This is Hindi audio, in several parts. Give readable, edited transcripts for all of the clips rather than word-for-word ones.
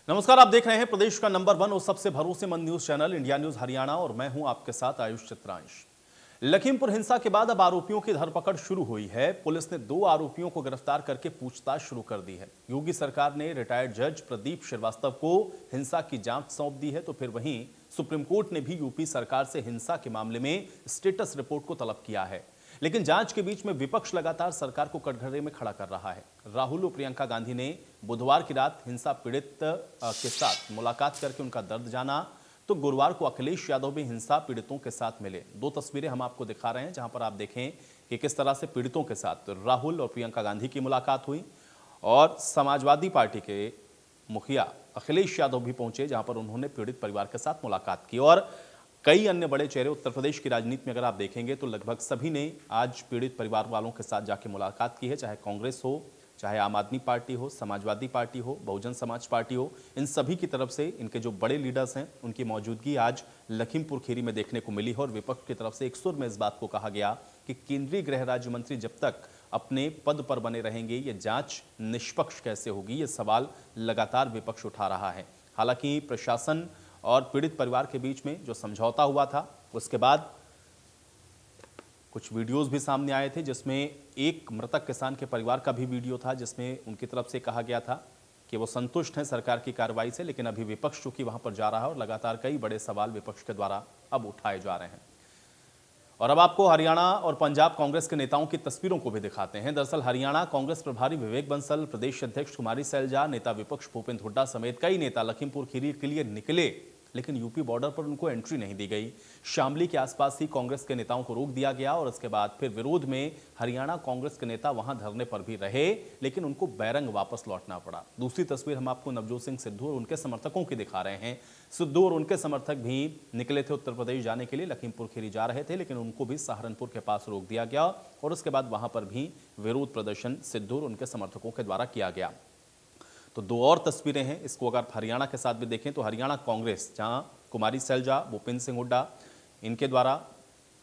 नमस्कार, आप देख रहे हैं प्रदेश का नंबर 1 और सबसे भरोसेमंद news channel India news Haryana और मैं हूं आपके साथ आयुष चित्रांश। लखीमपुर हिंसा के बाद अब आरोपियों की धरपकड़ शुरू हुई है। पुलिस ने 2 आरोपियों को गिरफ्तार करके पूछताछ शुरू कर दी है। योगी सरकार ने रिटायर्ड जज प्रदीप श्रीवास्तव को हिंसा की जांच सौंप दी है, तो फिर वहीं सुप्रीम कोर्ट ने भी यूपी सरकार से हिंसा के मामले में स्टेटस रिपोर्ट को तलब किया है। लेकिन जांच के बीच में विपक्ष लगातार सरकार को कटघरे में खड़ा कर रहा है। राहुल और प्रियंका गांधी ने बुधवार की रात हिंसा पीड़ित के साथ मुलाकात करके उनका दर्द जाना, तो गुरुवार को अखिलेश यादव भी हिंसा पीड़ितों के साथ मिले। 2 तस्वीरें हम आपको दिखा रहे हैं, जहां पर आप देखें कि किस तरह से पीड़ितों के साथ राहुल और प्रियंका गांधी की मुलाकात हुई और समाजवादी पार्टी के मुखिया अखिलेश यादव भी पहुंचे, जहां पर उन्होंने पीड़ित परिवार के साथ मुलाकात की। और कई अन्य बड़े चेहरे उत्तर प्रदेश की राजनीति में अगर आप देखेंगे तो लगभग सभी ने आज पीड़ित परिवार वालों के साथ जाके मुलाकात की है, चाहे कांग्रेस हो, चाहे आम आदमी पार्टी हो, समाजवादी पार्टी हो, बहुजन समाज पार्टी हो। इन सभी की तरफ से इनके जो बड़े लीडर्स हैं उनकी मौजूदगी आज लखीमपुर खीरी में देखने को मिली है। और विपक्ष की तरफ से एक सुर में इस बात को कहा गया कि केंद्रीय गृह राज्य मंत्री जब तक अपने पद पर बने रहेंगे, ये जांच निष्पक्ष कैसे होगी, ये सवाल लगातार विपक्ष उठा रहा है। हालांकि प्रशासन और पीड़ित परिवार के बीच में जो समझौता हुआ था, उसके बाद कुछ वीडियोस भी सामने आए थे, जिसमें एक मृतक किसान के परिवार का भी वीडियो था, जिसमें उनकी तरफ से कहा गया था कि वो संतुष्ट हैं सरकार की कार्रवाई से। लेकिन अभी विपक्ष चूंकि वहां पर जा रहा है और लगातार कई बड़े सवाल विपक्ष के द्वारा अब उठाए जा रहे हैं। और अब आपको हरियाणा और पंजाब कांग्रेस के नेताओं की तस्वीरों को भी दिखाते हैं। दरअसल हरियाणा कांग्रेस प्रभारी विवेक बंसल, प्रदेश अध्यक्ष कुमारी सैलजा, नेता विपक्ष भूपेंद्र हुड्डा समेत कई नेता लखीमपुर खीरी के लिए निकले, लेकिन यूपी बॉर्डर पर उनको एंट्री नहीं दी गई। शामली के आसपास ही कांग्रेस के नेताओं को रोक दिया गया और उसके बाद फिर विरोध में हरियाणा कांग्रेस के नेता वहां धरने पर भी रहे, लेकिन उनको बैरंग वापस लौटना पड़ा। दूसरी तस्वीर हम आपको नवजोत सिंह सिद्धू और उनके समर्थकों की दिखा रहे हैं। सिद्धू और उनके समर्थक भी निकले थे उत्तर प्रदेश जाने के लिए, लखीमपुर खीरी जा रहे थे, लेकिन उनको भी सहारनपुर के पास रोक दिया गया और उसके बाद वहां पर भी विरोध प्रदर्शन सिद्धू और उनके समर्थकों के द्वारा किया गया। तो 2 और तस्वीरें हैं। इसको अगर हरियाणा के साथ भी देखें तो हरियाणा कांग्रेस, जहां कुमारी सैलजा, भूपेंद्र सिंह हुड्डा, इनके द्वारा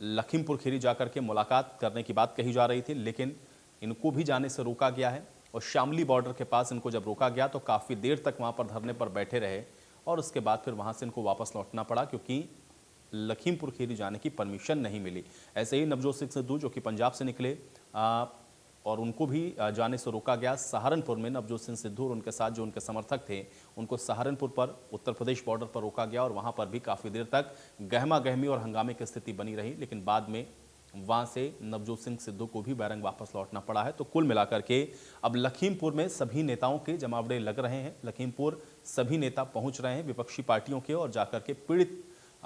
लखीमपुर खीरी जाकर के मुलाकात करने की बात कही जा रही थी, लेकिन इनको भी जाने से रोका गया है। और शामली बॉर्डर के पास इनको जब रोका गया तो काफ़ी देर तक वहां पर धरने पर बैठे रहे और उसके बाद फिर वहां से इनको वापस लौटना पड़ा, क्योंकि लखीमपुर खीरी जाने की परमिशन नहीं मिली। ऐसे ही नवजोत सिंह सिद्धू जो कि पंजाब से निकले और उनको भी जाने से रोका गया। सहारनपुर में नवजोत सिंह सिद्धू और उनके साथ जो उनके समर्थक थे, उनको सहारनपुर पर उत्तर प्रदेश बॉर्डर पर रोका गया और वहां पर भी काफ़ी देर तक गहमा गहमी और हंगामे की स्थिति बनी रही, लेकिन बाद में वहां से नवजोत सिंह सिद्धू को भी बैरंग वापस लौटना पड़ा है। तो कुल मिलाकर के अब लखीमपुर में सभी नेताओं के जमावड़े लग रहे हैं। लखीमपुर सभी नेता पहुंच रहे हैं विपक्षी पार्टियों के और जाकर के पीड़ित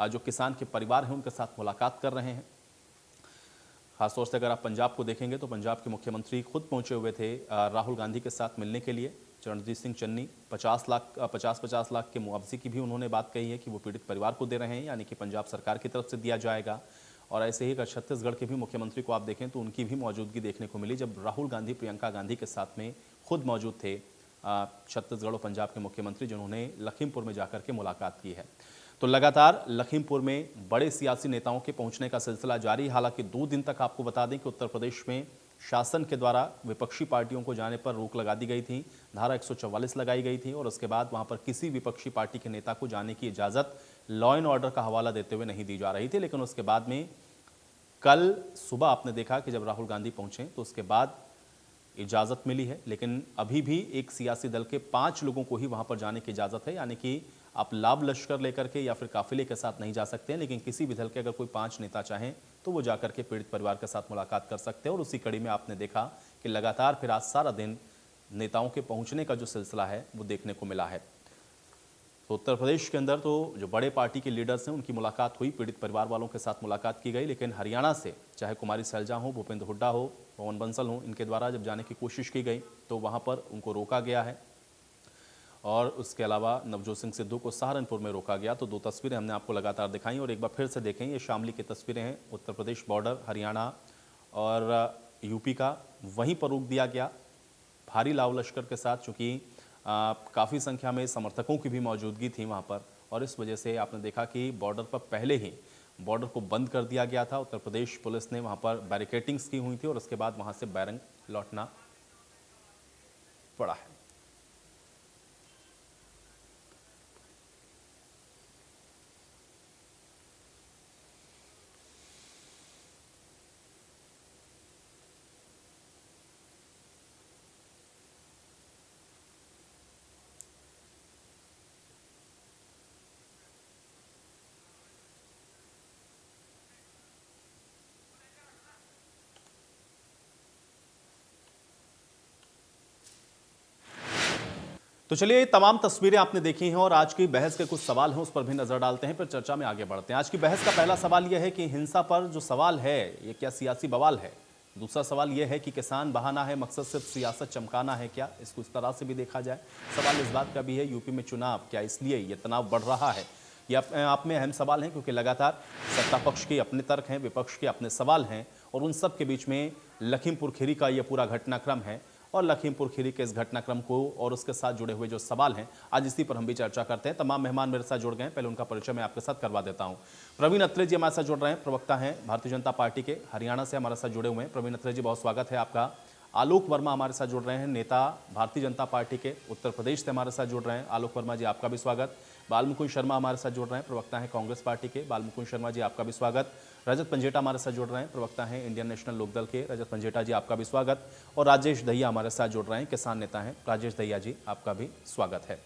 जो किसान के परिवार हैं उनके साथ मुलाकात कर रहे हैं। खासतौर से अगर आप पंजाब को देखेंगे तो पंजाब के मुख्यमंत्री खुद पहुंचे हुए थे राहुल गांधी के साथ मिलने के लिए। चरणजीत सिंह चन्नी 50 लाख के मुआवजे की भी उन्होंने बात कही है कि वो पीड़ित परिवार को दे रहे हैं, यानी कि पंजाब सरकार की तरफ से दिया जाएगा। और ऐसे ही अगर छत्तीसगढ़ के भी मुख्यमंत्री को आप देखें तो उनकी भी मौजूदगी देखने को मिली, जब राहुल गांधी प्रियंका गांधी के साथ में खुद मौजूद थे छत्तीसगढ़ और पंजाब के मुख्यमंत्री, जिन्होंने लखीमपुर में जाकर के मुलाकात की है। तो लगातार लखीमपुर में बड़े सियासी नेताओं के पहुंचने का सिलसिला जारी। हालांकि 2 दिन तक आपको बता दें कि उत्तर प्रदेश में शासन के द्वारा विपक्षी पार्टियों को जाने पर रोक लगा दी गई थी, धारा 144 लगाई गई थी और उसके बाद वहां पर किसी विपक्षी पार्टी के नेता को जाने की इजाजत लॉ एंड ऑर्डर का हवाला देते हुए नहीं दी जा रही थी। लेकिन उसके बाद में कल सुबह आपने देखा कि जब राहुल गांधी पहुंचे तो उसके बाद इजाजत मिली है, लेकिन अभी भी एक सियासी दल के 5 लोगों को ही वहां पर जाने की इजाजत है, यानी कि आप लाभ लश्कर लेकर के या फिर काफिले के साथ नहीं जा सकते हैं। लेकिन किसी भी दल के अगर कोई 5 नेता चाहें तो वो जाकर के पीड़ित परिवार के साथ मुलाकात कर सकते हैं। और उसी कड़ी में आपने देखा कि लगातार फिर आज सारा दिन नेताओं के पहुंचने का जो सिलसिला है वो देखने को मिला है। तो उत्तर प्रदेश के अंदर तो जो बड़े पार्टी के लीडर्स हैं उनकी मुलाकात हुई, पीड़ित परिवार वालों के साथ मुलाकात की गई। लेकिन हरियाणा से चाहे कुमारी सैलजा हो, भूपेंद्र हुड्डा हो, पवन बंसल हो, इनके द्वारा जब जाने की कोशिश की गई तो वहां पर उनको रोका गया है। और उसके अलावा नवजोत सिंह सिद्धू को सहारनपुर में रोका गया। तो 2 तस्वीरें हमने आपको लगातार दिखाई और एक बार फिर से देखें, ये शामली की तस्वीरें हैं। उत्तर प्रदेश बॉर्डर हरियाणा और यूपी का, वहीं पर रोक दिया गया भारी लाव लश्कर के साथ, चूँकि काफ़ी संख्या में समर्थकों की भी मौजूदगी थी वहाँ पर और इस वजह से आपने देखा कि बॉर्डर पर पहले ही बॉर्डर को बंद कर दिया गया था। उत्तर प्रदेश पुलिस ने वहाँ पर बैरिकेटिंग्स की हुई थी और उसके बाद वहाँ से बैरंग लौटना पड़ा है। तो चलिए, ये तमाम तस्वीरें आपने देखी हैं और आज की बहस के कुछ सवाल हैं, उस पर भी नजर डालते हैं, फिर चर्चा में आगे बढ़ते हैं। आज की बहस का पहला सवाल यह है कि हिंसा पर जो सवाल है ये क्या सियासी बवाल है। दूसरा सवाल यह है कि किसान बहाना है, मकसद सिर्फ सियासत चमकाना है क्या, इसको इस तरह से भी देखा जाए। सवाल इस बात का भी है, यूपी में चुनाव क्या इसलिए ये तनाव बढ़ रहा है। ये अपने आप में अहम सवाल हैं, क्योंकि लगातार सत्ता पक्ष के अपने तर्क हैं, विपक्ष के अपने सवाल हैं, और उन सब के बीच में लखीमपुर खीरी का ये पूरा घटनाक्रम है। और लखीमपुर खीरी के इस घटनाक्रम को और उसके साथ जुड़े हुए जो सवाल हैं, आज इसी पर हम भी चर्चा करते हैं। तमाम मेहमान मेरे साथ जुड़ गए हैं, पहले उनका परिचय मैं आपके साथ करवा देता हूं। प्रवीण अत्रे जी हमारे साथ जुड़ रहे हैं, प्रवक्ता हैं भारतीय जनता पार्टी के, हरियाणा से हमारे साथ जुड़े हुए हैं। प्रवीण अत्रे जी, बहुत स्वागत है आपका। आलोक वर्मा हमारे साथ जुड़ रहे हैं, नेता भारतीय जनता पार्टी के, उत्तर प्रदेश से हमारे साथ जुड़ रहे हैं। आलोक वर्मा जी, आपका भी स्वागत। बालमुकुंद शर्मा हमारे साथ जुड़ रहे हैं, प्रवक्ता हैं कांग्रेस पार्टी के। बालमुकुंद शर्मा जी, आपका भी स्वागत। रजत पंजेटा हमारे साथ जुड़ रहे हैं, प्रवक्ता हैं इंडियन नेशनल लोकदल के। रजत पंजेटा जी, आपका भी स्वागत। और राजेश दहिया हमारे साथ जुड़ रहे हैं, किसान नेता हैं। राजेश दहिया जी, आपका भी स्वागत है।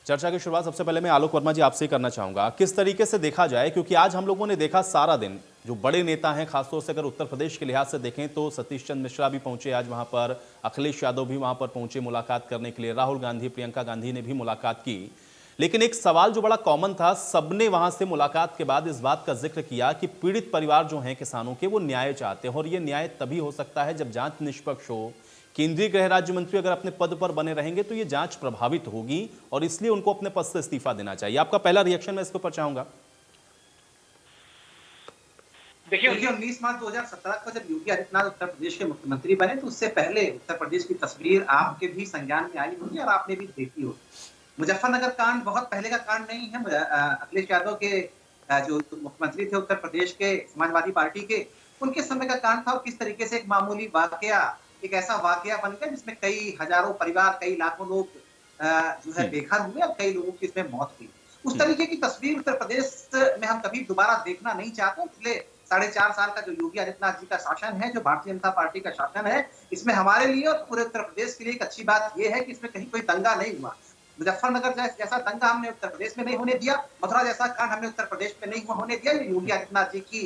चर्चा की शुरुआत सबसे पहले मैं आलोक वर्मा जी आपसे ही करना चाहूंगा। किस तरीके से देखा जाए, क्योंकि आज हम लोगों ने देखा सारा दिन जो बड़े नेता हैं, खासतौर से अगर उत्तर प्रदेश के लिहाज से देखें तो सतीश चंद्र मिश्रा भी पहुंचे आज वहां पर, अखिलेश यादव भी वहां पर पहुंचे मुलाकात करने के लिए, राहुल गांधी, प्रियंका गांधी ने भी मुलाकात की। लेकिन एक सवाल जो बड़ा कॉमन था, सबने वहां से मुलाकात के बाद इस बात का जिक्र किया कि पीड़ित परिवार जो हैं किसानों के, वो न्याय चाहते हैं, और ये न्याय तभी हो सकता है जब जांच निष्पक्ष हो। केंद्रीय गृह राज्य मंत्री अगर अपने पद पर बने रहेंगे तो ये जांच प्रभावित होगी, और इसलिए उनको अपने पद से इस्तीफा देना चाहिए। आपका पहला रिएक्शन मैं इसके ऊपर चाहूंगा। देखिए 19 मार्च 2017 को जब योगी आदित्यनाथ उत्तर प्रदेश के मुख्यमंत्री बने, तो उससे पहले उत्तर प्रदेश की तस्वीर आपके भी संज्ञान में आई होगी और आपने भी देखी होगी। मुजफ्फरनगर कांड बहुत पहले का कांड नहीं है। अखिलेश यादव के जो मुख्यमंत्री थे उत्तर प्रदेश के, समाजवादी पार्टी के, उनके समय का कांड था। और किस तरीके से एक मामूली वाकया एक ऐसा वाकया बन गया जिसमें कई हजारों परिवार, कई लाखों लोग जो है बेघर हुए और कई लोगों की इसमें मौत हुई। उस तरीके की तस्वीर उत्तर प्रदेश में हम कभी दोबारा देखना नहीं चाहते। पिछले 4.5 साल का जो योगी आदित्यनाथ जी का शासन है, जो भारतीय जनता पार्टी का शासन है, इसमें हमारे लिए और पूरे उत्तर प्रदेश के लिए एक अच्छी बात यह है कि इसमें कहीं कोई दंगा नहीं हुआ। मुजफ्फरनगर जैसा दंगा हमने उत्तर प्रदेश में नहीं होने दिया, मथुरा जैसा कांड हमने उत्तर प्रदेश में नहीं होने दिया। ये योगी आदित्यनाथ जी की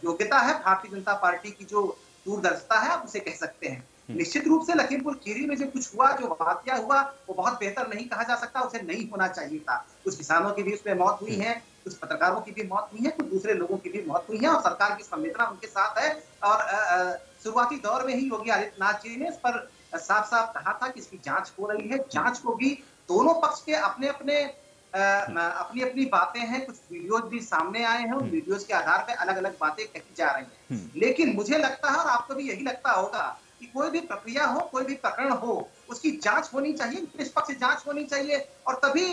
योग्यता है, भारतीय जनता पार्टी की जो दूरदर्शिता है, आप उसे कह सकते हैं। निश्चित रूप से लखीमपुर खीरी में जो कुछ हुआ, जो वाकया हुआ, वो बहुत बेहतर नहीं कहा जा सकता, उसे नहीं होना चाहिए था। कुछ किसानों की भी उसमें मौत हुई है, कुछ पत्रकारों की भी मौत हुई है, कुछ दूसरे लोगों की भी मौत हुई है, और सरकार की संवेदना उनके साथ है। और शुरुआती दौर में ही योगी आदित्यनाथ जी ने इस पर साफ साफ कहा था कि इसकी जांच हो रही है। जांच को भी दोनों पक्ष के अपने अपने अपनी अपनी बातें हैं, कुछ वीडियोज भी सामने आए हैं, उन वीडियोज के आधार पर अलग अलग बातें कही जा रही हैं। लेकिन मुझे लगता है, और आपको भी यही लगता होगा, कि कोई भी प्रक्रिया हो, कोई भी प्रकरण हो, उसकी जांच होनी चाहिए, निष्पक्ष जांच होनी चाहिए, और तभी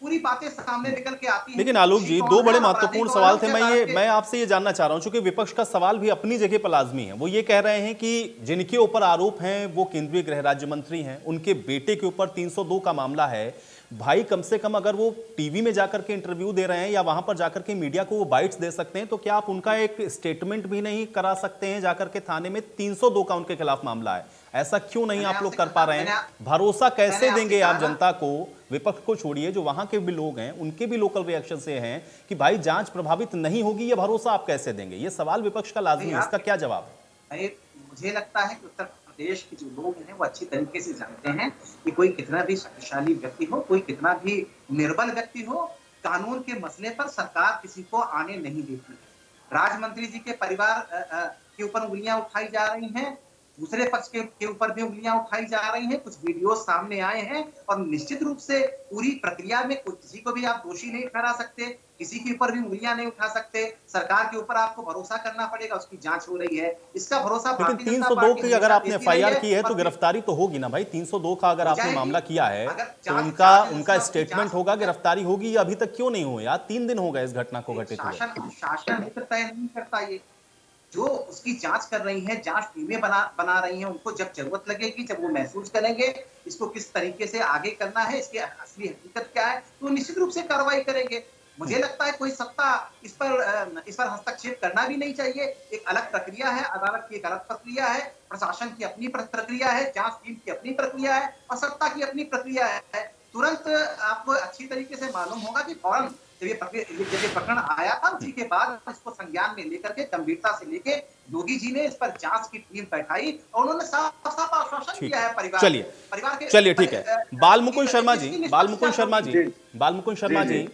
पूरी बातें सामने निकल के आती हैं। लेकिन आलोक जी, दो बड़े महत्वपूर्ण सवाल थे। मैं आपसे ये जानना चाह रहा हूं, चूंकि विपक्ष का सवाल भी अपनी जगह पर लाजमी है। वो ये कह रहे हैं कि जिनके ऊपर आरोप हैं वो केंद्रीय गृह राज्य मंत्री हैं, उनके बेटे के ऊपर 302 का मामला है। भाई, कम से कम अगर वो टीवी में जाकर के इंटरव्यू दे रहे हैं या वहां पर जाकर के मीडिया को वो बाइट्स दे सकते हैं, तो क्या आप उनका एक स्टेटमेंट भी नहीं करा सकते हैं जाकर के थाने में? 302 का उनके खिलाफ मामला है, ऐसा क्यों नहीं आप लोग कर पा रहे हैं? भरोसा कैसे देंगे आप जनता को? विपक्ष को छोड़िए, जो वहां के भी लोग हैं उनके भी लोकल रिएक्शन से हैं कि भाई जांच प्रभावित नहीं होगी, ये भरोसा आप कैसे देंगे? ये सवाल विपक्ष का लाजमी है, इसका क्या जवाब है? मुझे लगता है कि उत्तर प्रदेश के जो लोग हैं वो अच्छी तरीके से जानते हैं कि कोई कितना भी शक्तिशाली व्यक्ति हो, कोई कितना भी निर्बल व्यक्ति हो, कानून के मसले पर सरकार किसी को आने नहीं देती है। राज्य मंत्री जी के परिवार के ऊपर उंगलियां उठाई जा रही हैं, दूसरे पक्ष के ऊपर भी उंगलियां उठाई जा रही हैं, कुछ वीडियो सामने आए हैं, और निश्चित रूप से पूरी प्रक्रिया में किसी को भी आप दोषी नहीं ठहरा सकते, किसी के ऊपर भी उंगलियां नहीं उठा सकते। सरकार के ऊपर आपको भरोसा करना पड़ेगा, उसकी जांच हो रही है, इसका भरोसा। लेकिन 302 की अगर आपने FIR की है तो गिरफ्तारी तो होगी ना भाई? 302 का अगर आपने मामला किया है तो उनका स्टेटमेंट होगा, गिरफ्तारी होगी। अभी तक क्यों नहीं हुई यार? 3 दिन हो गए इस घटना को घटित हुए। शासन हित तय नहीं करता, ये जो उसकी जांच कर रही हैं, जांच टीमें बना रही हैं, उनको जब जरूरत लगेगी, जब वो महसूस करेंगे इसको किस तरीके से आगे करना है, इसकी असली हकीकत क्या है, तो निश्चित रूप से कार्रवाई करेंगे। मुझे लगता है कोई सत्ता इस पर हस्तक्षेप करना भी नहीं चाहिए। एक अलग प्रक्रिया है, अदालत की एक अलग प्रक्रिया है, प्रशासन की अपनी प्रक्रिया है, जांच टीम की अपनी प्रक्रिया है, और सत्ता की अपनी प्रक्रिया है। तुरंत आपको अच्छी तरीके से मालूम होगा कि फौरन जब ये प्रकरण आया था, उसी के बाद इसको संज्ञान में लेकर के गंभीरता से लेके योगी जी ने इस पर जांच की टीम बैठाई और उन्होंने साफ-साफ आश्वासन दिया है परिवार के। चलिए ठीक है। बालमुकुंद शर्मा जी,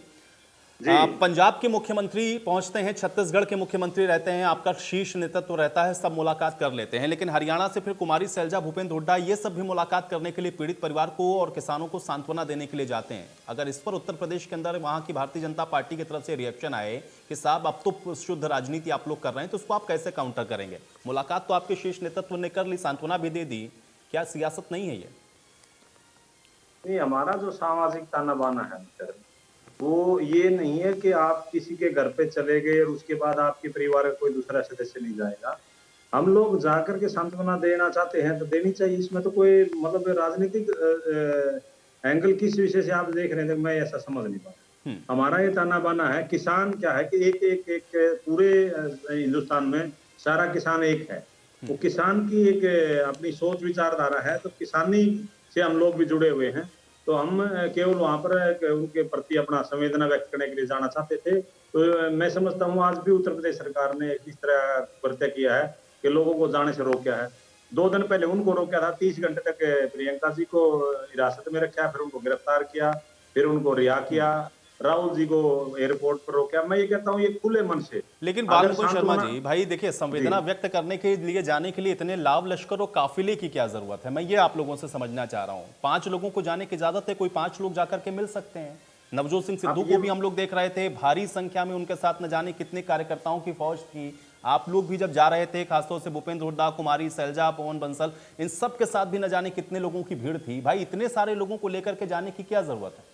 पंजाब के मुख्यमंत्री पहुंचते हैं, छत्तीसगढ़ के मुख्यमंत्री रहते हैं, आपका शीर्ष नेतृत्व रहता है, सब मुलाकात कर लेते हैं, लेकिन हरियाणा से फिर कुमारी शैलजा, भूपेंद्र हुड्डा, ये सब भी मुलाकात करने के लिए पीड़ित परिवार को और किसानों को सांत्वना देने के लिए जाते हैं। अगर इस पर उत्तर प्रदेश के अंदर वहां की भारतीय जनता पार्टी की तरफ से रिएक्शन आए कि साहब अब तो शुद्ध राजनीति आप लोग कर रहे हैं, तो उसको आप कैसे काउंटर करेंगे? मुलाकात तो आपके शीर्ष नेतृत्व ने कर ली, सांत्वना भी दे दी, क्या सियासत नहीं है ये? नहीं, हमारा जो सामाजिक ताना बाना है वो ये नहीं है कि आप किसी के घर पे चले गए और उसके बाद आपके परिवार का कोई दूसरा सदस्य नहीं जाएगा। हम लोग जाकर के सांत्वना देना चाहते हैं तो देनी चाहिए, इसमें तो कोई मतलब राजनीतिक एंगल किस विषय से आप देख रहे थे, मैं ऐसा समझ नहीं पा रहा। हमारा ये ताना बाना है, किसान क्या है कि एक पूरे हिंदुस्तान में सारा किसान एक है, वो किसान की एक अपनी सोच विचारधारा है, तो किसानी से हम लोग भी जुड़े हुए हैं, तो हम केवल वहां पर उनके प्रति अपना संवेदना व्यक्त करने के लिए जाना चाहते थे। तो मैं समझता हूँ आज भी उत्तर प्रदेश सरकार ने इस तरह कृत्य किया है कि लोगों को जाने से रोका है। 2 दिन पहले उनको रोका था, 30 घंटे तक प्रियंका जी को हिरासत में रखा, फिर उनको गिरफ्तार किया, फिर उनको रिहा किया, राहुल जी को एयरपोर्ट पर रोका। मैं ये कहता हूँ ये खुले मन से। लेकिन बालमुकुंद शर्मा जी, भाई देखिए, संवेदना व्यक्त करने के लिए जाने के लिए इतने लाव लश्कर और काफिले की क्या जरूरत है? मैं ये आप लोगों से समझना चाह रहा हूँ। 5 लोगों को जाने की इजाजत है, कोई 5 लोग जाकर के मिल सकते हैं। नवजोत सिंह सिद्धू को भी हम लोग देख रहे थे, भारी संख्या में उनके साथ न जाने कितने कार्यकर्ताओं की फौज थी। आप लोग भी जब जा रहे थे, खासतौर से भूपेंद्र हुड्डा, कुमारी शैलजा, पवन बंसल, इन सब के साथ भी न जाने कितने लोगों की भीड़ थी। भाई इतने सारे लोगों को लेकर के जाने की क्या जरूरत है?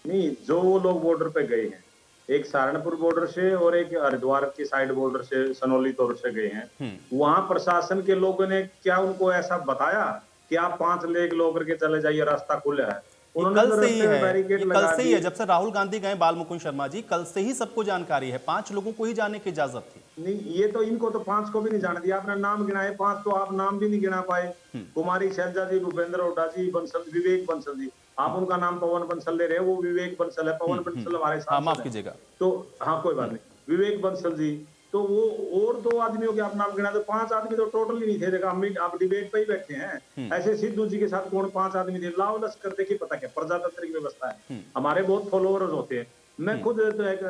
नहीं, जो वो लोग बॉर्डर पे गए हैं, एक सहारनपुर बॉर्डर से और एक हरिद्वार की साइड बॉर्डर से सनौली तौर से गए हैं, वहां प्रशासन के लोगों ने क्या उनको ऐसा बताया कि आप 5 लेग लो करके चले जाइए, रास्ता खुला है? कल से ही है, कल से ही है, जब से राहुल गांधी गए बालमुकुंद शर्मा जी, कल से ही सबको जानकारी है, 5 लोगों को ही जाने की इजाजत थी। नहीं, ये तो इनको तो 5 को भी नहीं जाने दिया, आपने नाम गिनाए 5, तो आप नाम भी नहीं गिना पाए। कुमारी शैलजा जी, भूपेंद्र हुड्डा जी, बंसल, विवेक बंसल जी, आप उनका नाम पवन बंसल ले रहे हैं, वो विवेक बंसल है। पवन बंसल हमारे साथ, माफ कीजिएगा, तो हाँ कोई बात नहीं, विवेक बंसल जी, तो वो और 2 आदमियों के आप नाम गिना, तो 5 आदमी तो टोटली नहीं थे। देखा, आप डिबेट पे ही बैठे हैं, ऐसे सिद्धू जी के साथ कौन 5 आदमी थे? लाव लश्कर देखिए, पता क्या प्रजातंत्र की व्यवस्था है, हमारे बहुत फॉलोअर्स होते हैं। मैं खुद तो एक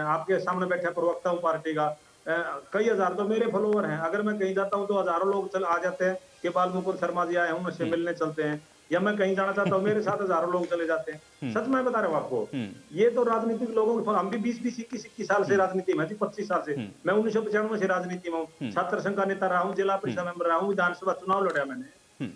आपके सामने बैठा प्रवक्ता हूँ पार्टी का, कई हजार तो मेरे फॉलोअर हैं। अगर मैं कहीं जाता हूँ तो हजारों लोग चल आ जाते हैं कि बालमुकुंद शर्मा जी आए हैं, उनसे मिलने चलते हैं, या मैं कहीं जाना चाहता हूँ मेरे साथ हजारों लोग चले जाते हैं। सच मैं बता रहा हूँ आपको, ये तो राजनीतिक लोगों के, हम भी 20-20, 21-21 साल से राजनीति में, 25 साल से, मैं 1995 से राजनीति में हूँ, छात्र संघ का नेता रहा हूँ, जिला परिषद मेंबर रहा हूँ, विधानसभा चुनाव लड़ा मैंने।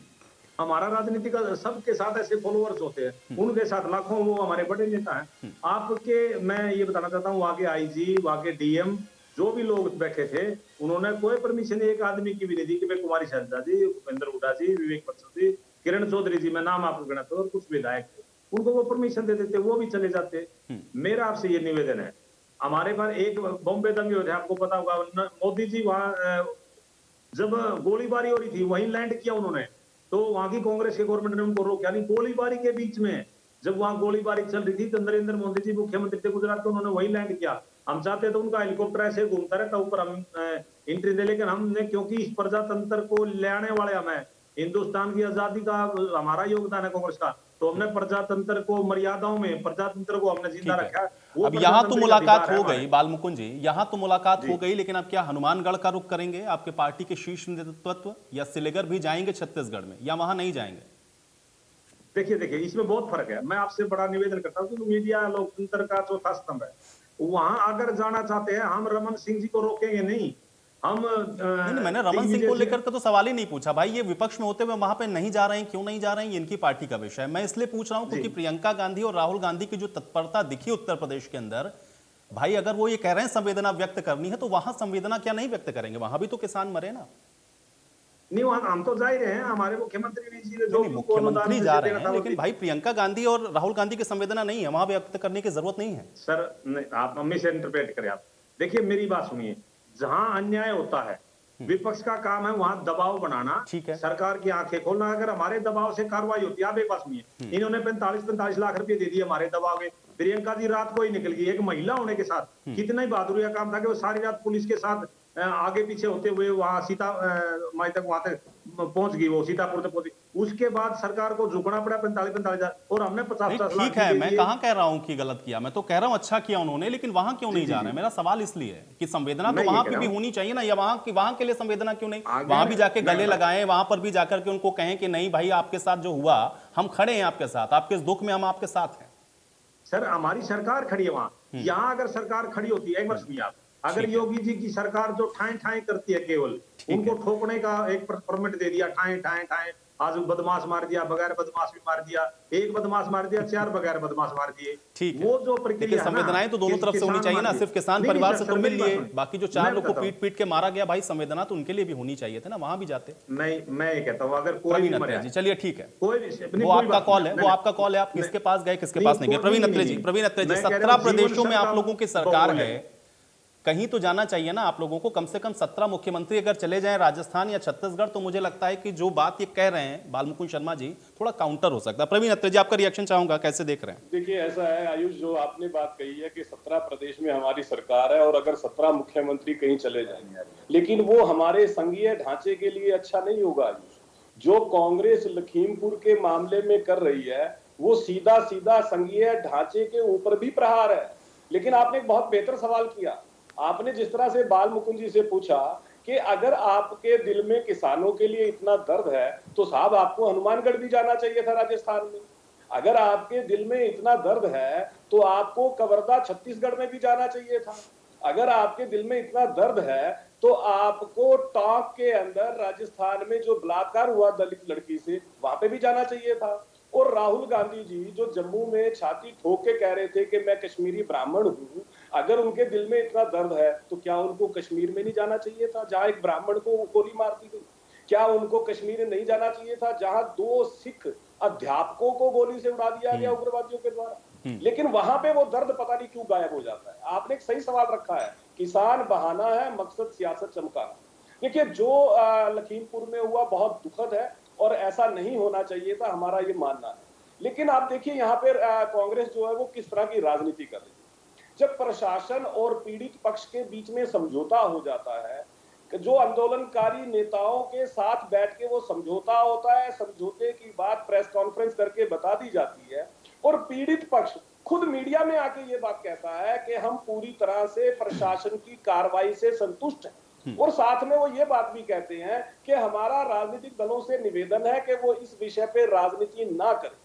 हमारा राजनीति का सबके साथ ऐसे फॉलोअर्स होते हैं, उनके साथ लाखों, वो हमारे बड़े नेता हैं। आपके मैं ये बताना चाहता हूँ, वहां के आईजी, वहां के डीएम, जो भी लोग बैठे थे, उन्होंने कोई परमिशन एक आदमी की भी नहीं दी कि मैं कुमारी शैलजा जी, भूपेंद्र हुड्डा जी, विवेक बंसल जी, किरण चौधरी जी, मैं नाम आपको गिनाता हूँ, और कुछ विधायक थे, उनको वो परमिशन दे देते, वो भी चले जाते। मेरा आपसे ये निवेदन है, हमारे पास एक बॉम्बे दंगे हुए थे, आपको पता होगा, मोदी जी वहां जब गोलीबारी हो रही थी वहीं लैंड किया उन्होंने, तो वहां की कांग्रेस के गवर्नमेंट ने उनको रोका नहीं। गोलीबारी के बीच में जब वहां गोलीबारी चल रही थी तो नरेंद्र मोदी जी मुख्यमंत्री थे गुजरात के, उन्होंने वहीं लैंड किया। हम चाहते तो उनका हेलीकॉप्टर ऐसे घूमता रहता ऊपर, हम एंट्री दे, लेकिन हमने, क्योंकि इस प्रजातंत्र को लाने वाले हमें, हिंदुस्तान की आजादी का हमारा योगदान है कांग्रेस का, तो हमने प्रजातंत्र को मर्यादाओं में, प्रजातंत्र को हमने जिंदा रखा। अब यहाँ तो मुलाकात हो गई बालमुकुंद जी, यहाँ तो मुलाकात हो गई, लेकिन अब क्या हनुमानगढ़ का रुख करेंगे आपके पार्टी के शीर्ष नेतृत्व, या सिलेगर भी जाएंगे छत्तीसगढ़ में, या वहां नहीं जाएंगे? देखिए, इसमें बहुत फर्क है। मैं आपसे बड़ा निवेदन करता हूँ कि मीडिया लोकतंत्र का चौथा स्तंभ है, वहां अगर जाना चाहते हैं, हम रमन सिंह जी को रोकेंगे नहीं। हम नहीं, मैंने रमन सिंह को लेकर के तो सवाल ही नहीं पूछा भाई, ये विपक्ष में होते हुए वहां पे नहीं जा रहे हैं, क्यों नहीं जा रहे हैं, ये इनकी पार्टी का विषय है। मैं इसलिए पूछ रहा हूं क्योंकि प्रियंका गांधी और राहुल गांधी की जो तत्परता दिखी उत्तर प्रदेश के अंदर, भाई अगर वो ये कह रहे हैं संवेदना व्यक्त करनी है, तो वहां संवेदना क्या नहीं व्यक्त करेंगे? वहां भी तो किसान मरे ना। नहीं, हम तो जा ही रहे हैं, हमारे मुख्यमंत्री जी जो मुख्यमंत्री जा रहे हैं, लेकिन भाई प्रियंका गांधी और राहुल गांधी की संवेदना नहीं है, वहां व्यक्त करने की जरूरत नहीं है। सर आप मम्मी से इंटरप्रेट करें। आप देखिए, मेरी बात सुनिए, जहां अन्याय होता है विपक्ष का काम है वहां दबाव बनाना, ठीक है, सरकार की आंखें खोलना। अगर हमारे दबाव से कार्रवाई होती है, आप एक बात सुनिए, इन्होंने 45 लाख रुपए दे दिए हमारे दबाव के, प्रियंका जी रात को ही निकल गई, एक महिला होने के साथ कितना ही बहादुरी का काम था कि वो सारी रात पुलिस के साथ आगे पीछे होते हुए वहां माई तक वहां तक पहुंच गई, वो सीतापुर तक पहुंची। उसके बाद सरकार को झुकना पड़ा 45,000 और हमने 50 लाख ठीक है, मैं कहां कह रहा हूं कि गलत किया, मैं तो कह रहा हूं अच्छा किया उन्होंने, लेकिन वहां क्यों नहीं जा रहे हैं? मेरा सवाल इसलिए है कि संवेदना तो वहां पे भी होनी चाहिए ना, या वहां के लिए संवेदना क्यों नहीं? वहां भी जाके गले लगाएं, वहां पर भी जाकर के उनको कहें कि नहीं भाई आपके साथ जो हुआ हम खड़े हैं आपके साथ, आपके इस दुख में हम आपके साथ हैं। सर हमारी सरकार खड़ी है वहां, यहाँ अगर सरकार खड़ी होती है, एक बार सुनिए आप, अगर योगी जी की सरकार जो ठाए ठाए करती है, केवल उनको ठोकने का एक परमिट दे दिया, ठाए ठाए ठाए, आज बदमाश मार दिया, बगैर बदमाश भी मार दिया, एक बदमाश मार दिया, 4 बगैर बदमाश मार दिए, वो जो प्रक्रिया है, संवेदनाएं तो दोनों तरफ से होनी चाहिए ना, सिर्फ किसान परिवार से तो मिल लिए, बाकी जो 4 लोग को पीट पीट के मारा गया, भाई संवेदना तो उनके लिए भी होनी चाहिए थी ना, वहां भी जाते। मैं ये कहता हूँ अगर कोई भी मरे, चलिए ठीक है, वो आपका कॉल है, वो आपका कॉल है, आप किसके पास गए किसके पास नहीं गए। प्रवीण अत्रे जी, 17 प्रदेशों में आप लोगों की सरकार है, कहीं तो जाना चाहिए ना आप लोगों को, कम से कम 17 मुख्यमंत्री अगर चले जाएं राजस्थान या छत्तीसगढ़, तो मुझे लगता है कि जो बात ये कह रहे हैं बालमुकुंद शर्मा जी, थोड़ा काउंटर हो सकता है। प्रवीण अत्रे जी, आपका रिएक्शन चाहूंगा, कैसे देख रहे हैं? देखिए ऐसा है आयुष, जो आपने बात कही है कि 17 प्रदेश में हमारी सरकार है और अगर 17 मुख्यमंत्री कहीं चले जाएंगे, लेकिन वो हमारे संघीय ढांचे के लिए अच्छा नहीं होगा आयुष। जो कांग्रेस लखीमपुर के मामले में कर रही है वो सीधा सीधा संघीय ढांचे के ऊपर भी प्रहार है। लेकिन आपने एक बहुत बेहतर सवाल किया, आपने जिस तरह से बाल मुकुंद जी से पूछा कि अगर आपके दिल में किसानों के लिए इतना दर्द है तो साहब आपको हनुमानगढ़ भी जाना चाहिए था राजस्थान में। अगर आपके दिल में इतना दर्द है तो आपको कवर्धा छत्तीसगढ़ में भी जाना चाहिए था। अगर आपके दिल में इतना दर्द है तो आपको टोंक के अंदर राजस्थान में जो बलात्कार हुआ दलित लड़की से, वहां पे भी जाना चाहिए था। और राहुल गांधी जी जो जम्मू में छाती ठोक के कह रहे थे कि मैं कश्मीरी ब्राह्मण हूं, अगर उनके दिल में इतना दर्द है तो क्या उनको कश्मीर में नहीं जाना चाहिए था जहां एक ब्राह्मण को गोली मार दी गई? क्या उनको कश्मीर नहीं जाना चाहिए था जहां 2 सिख अध्यापकों को गोली से उड़ा दिया गया उग्रवादियों के द्वारा? लेकिन वहां पे वो दर्द पता नहीं क्यों गायब हो जाता है। आपने एक सही सवाल रखा है, किसान बहाना है, मकसद सियासत चमकाना। देखिए जो लखीमपुर में हुआ बहुत दुखद है और ऐसा नहीं होना चाहिए था, हमारा ये मानना है। लेकिन आप देखिए यहाँ पे कांग्रेस जो है वो किस तरह की राजनीति कर रही है। जब प्रशासन और पीड़ित पक्ष के बीच में समझौता हो जाता है, जो आंदोलनकारी नेताओं के साथ बैठ के वो समझौता होता है, समझौते की बात प्रेस कॉन्फ्रेंस करके बता दी जाती है और पीड़ित पक्ष खुद मीडिया में आके ये बात कहता है कि हम पूरी तरह से प्रशासन की कार्रवाई से संतुष्ट हैं, और साथ में वो ये बात भी कहते हैं कि हमारा राजनीतिक दलों से निवेदन है कि वो इस विषय पे राजनीति ना करें।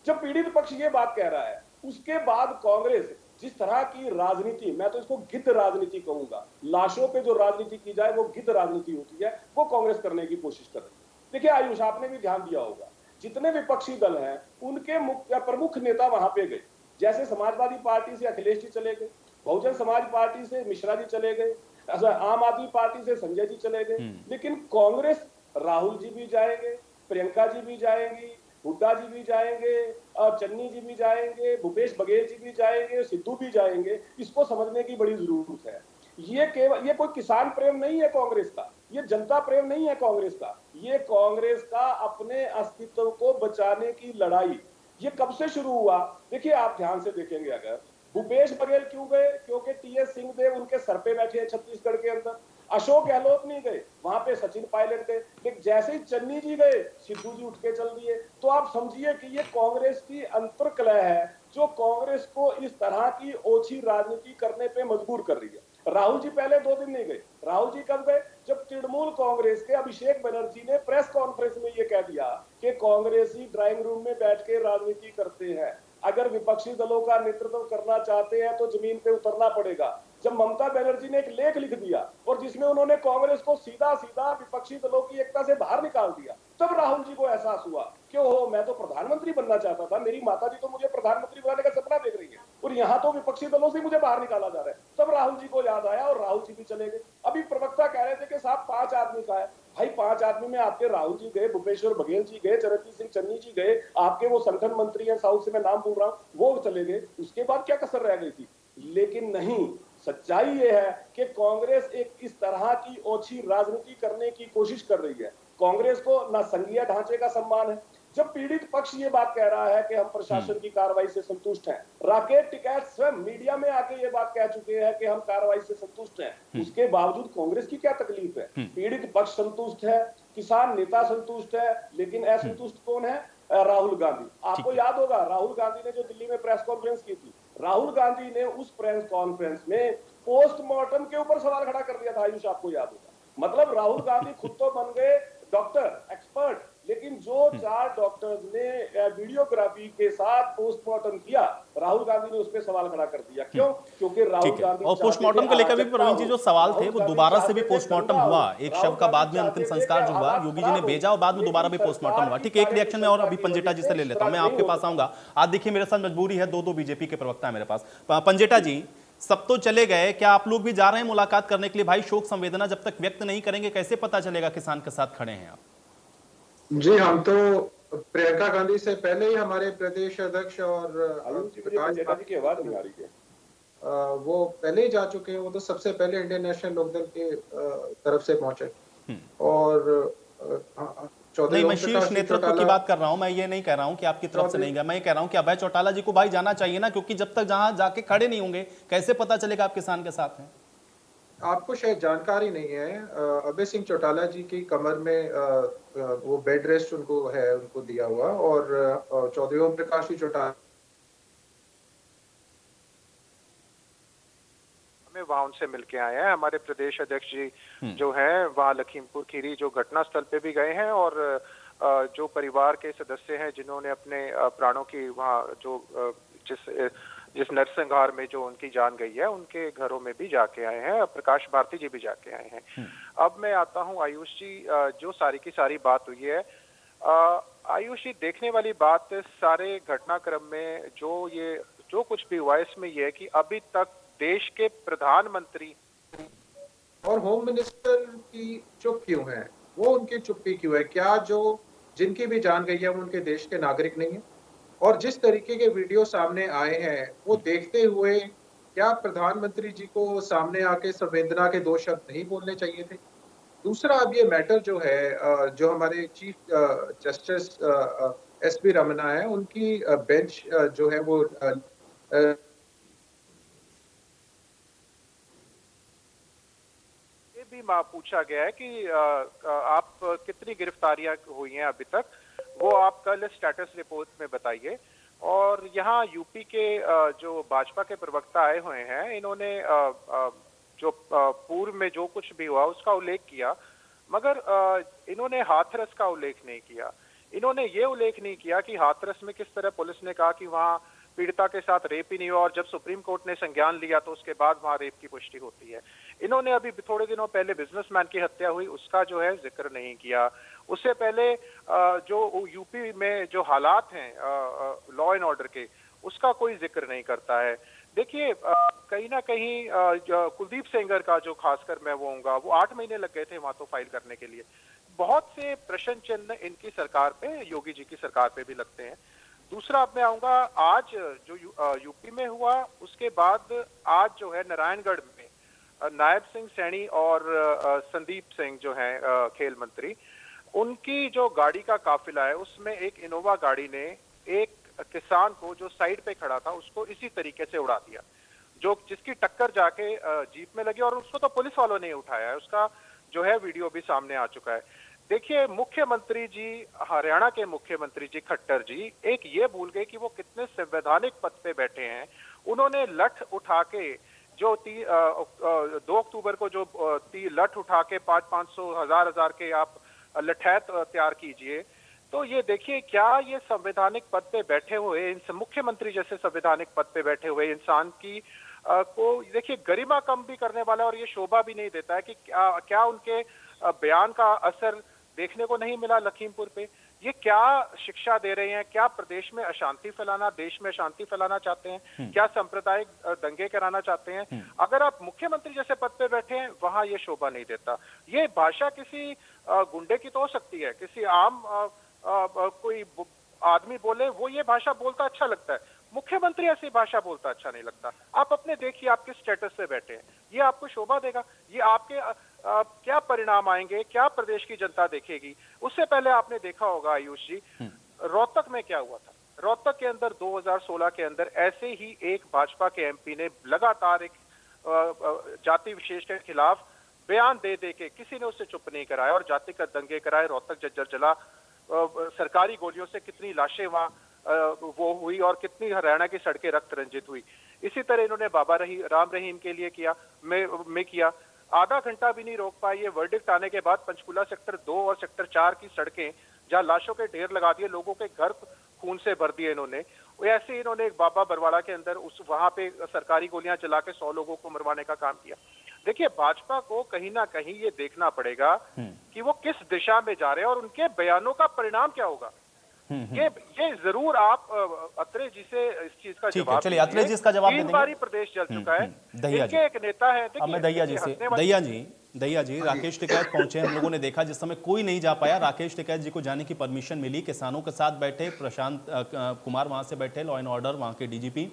जब पीड़ित पक्ष ये बात कह रहा है, उसके बाद कांग्रेस जिस तरह की राजनीति, मैं तो इसको गिद्ध राजनीति कहूंगा, लाशों पे जो राजनीति की जाए वो गिद्ध राजनीति होती है, वो कांग्रेस करने की कोशिश कर रही है। देखिए आयुष, आपने भी ध्यान दिया होगा, जितने विपक्षी दल हैं उनके प्रमुख नेता वहां पे गए। जैसे समाजवादी पार्टी से अखिलेश जी चले गए, बहुजन समाज पार्टी से मिश्रा जी चले गए, आम आदमी पार्टी से संजय जी चले गए, लेकिन कांग्रेस राहुल जी भी जाएंगे, प्रियंका जी भी जाएंगी, हुड्डा जी भी जाएंगे, और चन्नी जी भी जाएंगे, भूपेश बघेल जी भी जाएंगे, सिद्धू भी जाएंगे। इसको समझने की बड़ी जरूरत है। ये कोई किसान प्रेम नहीं है कांग्रेस का, ये जनता प्रेम नहीं है कांग्रेस का, ये कांग्रेस का अपने अस्तित्व को बचाने की लड़ाई। ये कब से शुरू हुआ? देखिए आप ध्यान से देखेंगे, अगर भूपेश बघेल क्यों गए? क्योंकि टीएस सिंहदेव उनके सर पे बैठे हैं छत्तीसगढ़ के अंदर। अशोक गहलोत नहीं गए, वहां पे सचिन पायलट गए, लेकिन जैसे ही चन्नी जी गए सिद्धू जी उठ के चल दिए। तो आप समझिए कि ये कांग्रेस की अंतर्कलह है जो कांग्रेस को इस तरह की ओछी राजनीति करने पे मजबूर कर रही है। राहुल जी पहले 2 दिन नहीं गए। राहुल जी कब गए? जब तृणमूल कांग्रेस के अभिषेक बनर्जी ने प्रेस कॉन्फ्रेंस में ये कह दिया कि कांग्रेसी ड्राइंग रूम में बैठ के राजनीति करते हैं, अगर विपक्षी दलों का नेतृत्व करना चाहते हैं तो जमीन पे उतरना पड़ेगा। जब ममता बनर्जी ने एक लेख लिख दिया और जिसमें उन्होंने कांग्रेस को सीधा सीधा विपक्षी दलों की एकता से बाहर निकाल दिया, तब राहुल जी को एहसास हुआ कि ओहो, मैं तो प्रधानमंत्री बनना चाहता था, मेरी माताजी तो मुझे प्रधानमंत्री बनाने का सपना देख रही है और यहाँ तो विपक्षी दलों से मुझे बाहर निकाला जा रहा है। तब राहुल जी को याद आया और राहुल जी भी चले गए। अभी प्रवक्ता कह रहे थे कि साहब 5 आदमी का है। भाई 5 आदमी में आपके राहुल जी गए, भूपेश्वर बघेल जी गए, चरणजीत सिंह चन्नी जी गए, आपके वो संगठन मंत्री हैं साउथ से मैं नाम बोल रहा हूँ, वो चले गए। उसके बाद क्या कसर रह गई थी? लेकिन नहीं, सच्चाई ये है कि कांग्रेस एक इस तरह की ओछी राजनीति करने की कोशिश कर रही है। कांग्रेस को ना संघीय ढांचे का सम्मान है, जब पीड़ित पक्ष ये बात कह रहा है कि हम प्रशासन की कार्रवाई से संतुष्ट हैं, राकेश टिकैत स्वयं मीडिया में आके ये बात कह चुके हैं कि हम कार्रवाई से संतुष्ट हैं, उसके बावजूद कांग्रेस की क्या तकलीफ है? पीड़ित पक्ष संतुष्ट है, किसान नेता संतुष्ट है, लेकिन असंतुष्ट कौन है? राहुल गांधी। आपको याद होगा राहुल गांधी ने जो दिल्ली में प्रेस कॉन्फ्रेंस की थी, राहुल गांधी ने उस प्रेस कॉन्फ्रेंस में पोस्टमार्टम के ऊपर सवाल खड़ा कर दिया था। आयुष, आपको याद होगा। मतलब राहुल गांधी खुद तो बन गए डॉक्टर, एक्सपर्ट, लेकिन जो 4 डॉक्टर्स ने वीडियोग्राफी के साथ पोस्टमार्टम किया, राहुल गांधी ने उस पर सवाल खड़ा कर दिया। क्यों? क्योंकि राहुल गांधी और पोस्टमार्टम को लेकर भी प्रवीण जी जो सवाल थे वो दोबारा से भी पोस्टमार्टम हुआ, एक शव का बाद में अंतिम संस्कार जो हुआ योगी जी ने भेजा और बाद में दोबारा भी पोस्टमार्टम हुआ। ठीक है, एक रिएक्शन में और अभी पंजेटा जी से ले लेता हूं, मैं आपके पास आऊंगा। आज देखिए मेरे साथ मजबूरी है, दो बीजेपी के प्रवक्ता है मेरे पास। पंजेटा जी, सब तो चले गए, क्या आप लोग भी जा रहे हैं मुलाकात करने के लिए? भाई शोक संवेदना जब तक व्यक्त नहीं करेंगे कैसे पता चलेगा किसान के साथ खड़े हैं आप? जी, हम तो प्रियंका गांधी से पहले ही हमारे प्रदेश अध्यक्ष और प्रकाश की आवाज नहीं आ रही है, वो पहले ही जा चुके हैं। वो तो सबसे पहले इंडियन नेशनल लोकदल के तरफ से पहुंचे। और नहीं, मैं शीर्ष नेतृत्व की बात कर रहा हूं, मैं ये नहीं कह रहा हूं कि आपकी तरफ से नहीं गया, मैं ये कह रहा हूं कि अभय चौटाला जी को भाई जाना चाहिए ना, क्योंकि जब तक जहां जाके खड़े नहीं होंगे कैसे पता चलेगा आप किसान के साथ हैं? आपको शायद जानकारी नहीं है, अभय सिंह चौटाला जी की कमर में वो बेड रेस्ट उनको दिया हुआ, और चौधरी ओम प्रकाश जी चौटाला में वहां उनसे मिलके आए हैं। हमारे प्रदेश अध्यक्ष जी जो हैं वहां लखीमपुर खीरी जो घटना स्थल पे भी गए हैं, और जो परिवार के सदस्य हैं जिन्होंने अपने प्राणों की वहां जो जिस नरसंहार में जो उनकी जान गई है उनके घरों में भी जाके आए हैं। प्रकाश भारती जी भी जाके आए हैं। अब मैं आता हूं आयुष जी, जो सारी की सारी बात हुई है, आयुष जी देखने वाली बात सारे घटनाक्रम में जो कुछ भी हुआ इसमें यह है कि अभी तक देश के प्रधानमंत्री और होम मिनिस्टर की चुप क्यों है? वो उनकी चुप्पी क्यों है? क्या जो जिनकी भी जान गई है वो उनके देश के नागरिक नहीं है? और जिस तरीके के वीडियो सामने आए हैं वो देखते हुए क्या प्रधानमंत्री जी को सामने आके संवेदना के 2 शब्द नहीं बोलने चाहिए थे? दूसरा, अब ये मैटर जो है, जो हमारे चीफ जस्टिस एसपी रमन्ना है, उनकी बेंच जो है वो भी पूछा गया है कि आप कितनी गिरफ्तारियां हुई हैं अभी तक, वो आप कल स्टेटस रिपोर्ट में बताइए। और यहाँ यूपी के जो भाजपा के प्रवक्ता आए हुए हैं, इन्होंने जो पूर्व में जो कुछ भी हुआ उसका उल्लेख किया, मगर इन्होंने हाथरस का उल्लेख नहीं किया। इन्होंने ये उल्लेख नहीं किया कि हाथरस में किस तरह पुलिस ने कहा कि वहाँ पीड़िता के साथ रेप ही नहीं हुआ, और जब सुप्रीम कोर्ट ने संज्ञान लिया तो उसके बाद वहां रेप की पुष्टि होती है। इन्होंने अभी थोड़े दिनों पहले बिजनेसमैन की हत्या हुई उसका जो है जिक्र नहीं किया। उससे पहले जो यूपी में जो हालात हैं लॉ एंड ऑर्डर के, उसका कोई जिक्र नहीं करता है। देखिए कहीं ना कहीं कुलदीप सेंगर का जो खासकर मैं वो होऊंगा, वो 8 महीने लग गए थे वहां तो फाइल करने के लिए। बहुत से प्रश्न चिन्ह इनकी सरकार पे, योगी जी की सरकार पे भी लगते हैं। दूसरा अब मैं आऊंगा, आज जो यूपी में हुआ उसके बाद आज जो है नारायणगढ़ में नायब सिंह सैनी और संदीप सिंह जो हैं खेल मंत्री, उनकी जो गाड़ी का काफिला है उसमें एक इनोवा गाड़ी ने एक किसान को जो साइड पे खड़ा था उसको इसी तरीके से उड़ा दिया, जिसकी टक्कर जाके जीप में लगी, और उसको तो पुलिस वालों ने उठाया है। उसका जो है वीडियो भी सामने आ चुका है। देखिए मुख्यमंत्री जी, हरियाणा के मुख्यमंत्री जी खट्टर जी एक ये भूल गए कि वो कितने संवैधानिक पद पे बैठे हैं। उन्होंने लठ उठा के जो 2 अक्टूबर को जो लठ उठा के 500 1000 के आप लठैत तैयार कीजिए, तो ये देखिए क्या ये संवैधानिक पद पे बैठे हुए मुख्यमंत्री जैसे संवैधानिक पद पे बैठे हुए इंसान की को देखिए गरिमा कम भी करने वाला, और ये शोभा भी नहीं देता है कि क्या उनके बयान का असर देखने को नहीं मिला लखीमपुर पे। ये क्या शिक्षा दे रहे हैं? क्या प्रदेश में अशांति फैलाना, देश में अशांति फैलाना चाहते हैं? क्या सांप्रदायिक दंगे कराना चाहते हैं? अगर आप मुख्यमंत्री जैसे पद पे बैठे हैं वहां ये शोभा नहीं देता। ये भाषा किसी गुंडे की तो हो सकती है, किसी आम कोई आदमी बोले वो ये भाषा बोलता अच्छा लगता है, मुख्यमंत्री ऐसी भाषा बोलता अच्छा नहीं लगता। आप अपने देखिए आप किस स्टेटस से बैठे हैं, ये आपको शोभा देगा? ये आपके क्या परिणाम आएंगे, क्या प्रदेश की जनता देखेगी? उससे पहले आपने देखा होगा आयुष जी, रोहतक में क्या हुआ था? रोहतक के अंदर 2016 के अंदर ऐसे ही एक भाजपा के एमपी ने लगातार एक जाति विशेष के खिलाफ बयान दे दे के किसी ने उससे चुप नहीं कराया और जातिगत दंगे कराए, रोहतक जज्जर जला, सरकारी गोलियों से कितनी लाशें वहां वो हुई और कितनी हरियाणा की सड़कें रक्त रंजित हुई। इसी तरह इन्होंने बाबा राम रहीम के लिए किया, मैं किया, आधा घंटा भी नहीं रोक पाए। ये वर्डिक्ट आने के बाद पंचकुला सेक्टर 2 और सेक्टर 4 की सड़कें जहां लाशों के ढेर लगा दिए, लोगों के घर खून से भर दिए इन्होंने। ऐसे ही इन्होंने एक बाबा बरवाड़ा के अंदर वहां पे सरकारी गोलियां चला के 100 लोगों को मरवाने का काम किया। देखिए, भाजपा को कहीं ना कहीं ये देखना पड़ेगा कि वो किस दिशा में जा रहे हैं और उनके बयानों का परिणाम क्या होगा। ये जरूर आप अत्रे जी से इस चीज का जवाब, चलिए अत्रे जी इसका जवाब देंगे। 3 बार प्रदेश जल चुका है। इनके एक नेता है, अब मैं दहिया जी राकेश टिकैत पहुंचे, हम लोगों ने देखा जिस समय कोई नहीं जा पाया, राकेश टिकैत जी को जाने की परमिशन मिली, किसानों के साथ बैठे, प्रशांत कुमार वहां से बैठे, लॉ एंड ऑर्डर वहां के डीजीपी,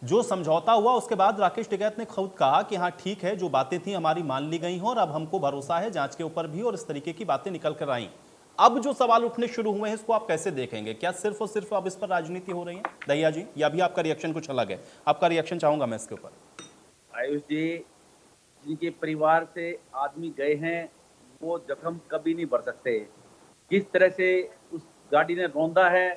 जो समझौता हुआ उसके बाद राकेश टिकैत ने खुद कहा कि हाँ ठीक है, जो बातें थी हमारी मान ली गई हैं और अब हमको भरोसा है जांच के ऊपर भी, और इस तरीके की बातें निकल कर आई। अब जो सवाल उठने शुरू हुए हैं इसको आप कैसे देखेंगे? क्या सिर्फ और सिर्फ अब इस पर राजनीति हो रही है दहिया जी, या भी आपका रिएक्शन कुछ अलग है? आपका रिएक्शन चाहूंगा मैं इसके ऊपर। आयुष जी, जिनके परिवार से आदमी गए हैं वो जख्म कभी नहीं भर सकते। किस तरह से उस गाड़ी ने रौंदा है,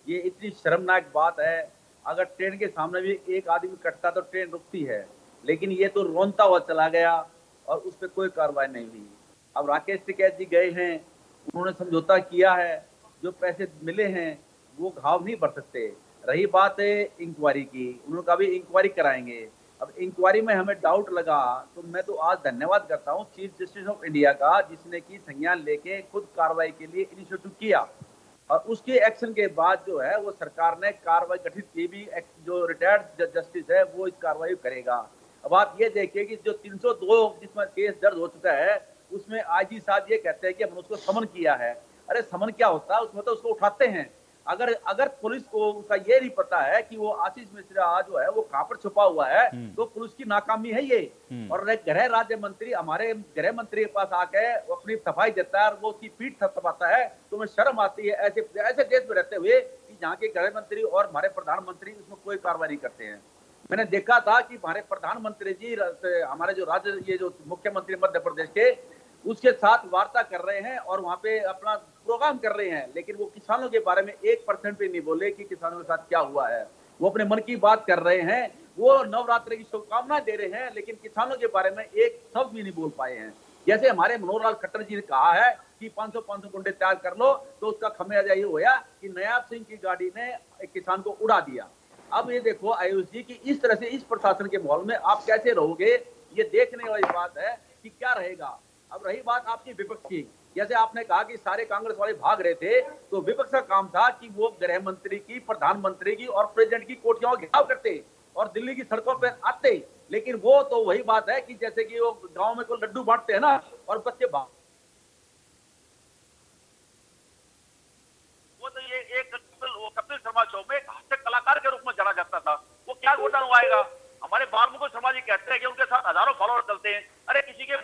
ये इतनी शर्मनाक बात है। अगर ट्रेन के सामने भी एक आदमी कटता तो ट्रेन रुकती है, लेकिन ये तो रोंता हुआ चला गया और उस पर कोई कार्रवाई नहीं हुई। अब राकेश टिकैत जी गए हैं, उन्होंने समझौता किया है, जो पैसे मिले हैं वो घाव नहीं भर सकते। रही बात है इंक्वायरी की, उन्होंने कहा भी इंक्वायरी कराएंगे। अब इंक्वायरी में हमें डाउट लगा तो मैं तो आज धन्यवाद करता हूँ चीफ जस्टिस ऑफ इंडिया का, जिसने की संज्ञान लेके खुद कार्रवाई के लिए इनिशिएटिव किया, और उसके एक्शन के बाद जो है वो सरकार ने कार्रवाई गठित की भी। जो रिटायर्ड जस्टिस है वो इस कार्रवाई करेगा। अब आप ये देखिए कि जो 302 जिसमें केस दर्ज हो चुका है उसमें आईजी साहब ये कहते हैं कि हमने उसको समन किया है। अरे समन क्या होता है? उसमें तो उसको उठाते हैं। अगर पुलिस को उसका ये नहीं पता है कि वो आशीष मिश्रा जो है वो कहां पर छुपा हुआ है, तो पुलिस की नाकामी है ये। और गृह राज्य मंत्री हमारे गृह मंत्री के पास आके अपनी सफाई देता है और वो उसकी पीठ थपथपाता है, तो हमें शर्म आती है ऐसे देश में रहते हुए कि जहाँ के गृह मंत्री और हमारे प्रधानमंत्री उसमें कोई कार्रवाई नहीं करते हैं। मैंने देखा था कि हमारे प्रधानमंत्री जी हमारे जो राज्य ये जो मुख्यमंत्री मध्य प्रदेश के, उसके साथ वार्ता कर रहे हैं और वहां पे अपना प्रोग्राम कर रहे हैं, लेकिन वो किसानों के बारे में 1% भी नहीं बोले कि किसानों के साथ क्या हुआ है। वो अपने मन की बात कर रहे हैं, वो नवरात्रि की शुभकामनाएं दे रहे हैं, लेकिन किसानों के बारे में एक शब्द भी नहीं बोल पाए हैं। जैसे हमारे मनोहर लाल खट्टर जी ने कहा है कि 500 गुंडे तैयार कर लो, तो उसका खमियाजा ये हुआ कि नयाब सिंह की गाड़ी ने एक किसान को उड़ा दिया। अब ये देखो आयुष जी कि इस तरह से इस प्रशासन के माहौल में आप कैसे रहोगे, ये देखने वाली बात है कि क्या रहेगा। अब रही बात आपकी विपक्ष की, जैसे आपने कहा कि सारे कांग्रेस वाले भाग रहे थे, तो विपक्ष का काम था कि वो गृह मंत्री की, प्रधानमंत्री की और प्रेसिडेंट की कोठियों का घेराव करते और दिल्ली की सड़कों पर आते। लेकिन वो तो वही बात है कि जैसे कि वो गांव में कोई लड्डू बांटते हैं ना और बच्चे भाग, वो तो ये एक कपिल शर्मा शो में हास्य कलाकार के रूप में जाना जाता था। वो क्या घोटाला आएगा? हमारे बालमुकुल शर्मा जी कहते हैं कि उनके साथ हजारों फॉलोअर चलते हैं। अरे किसी के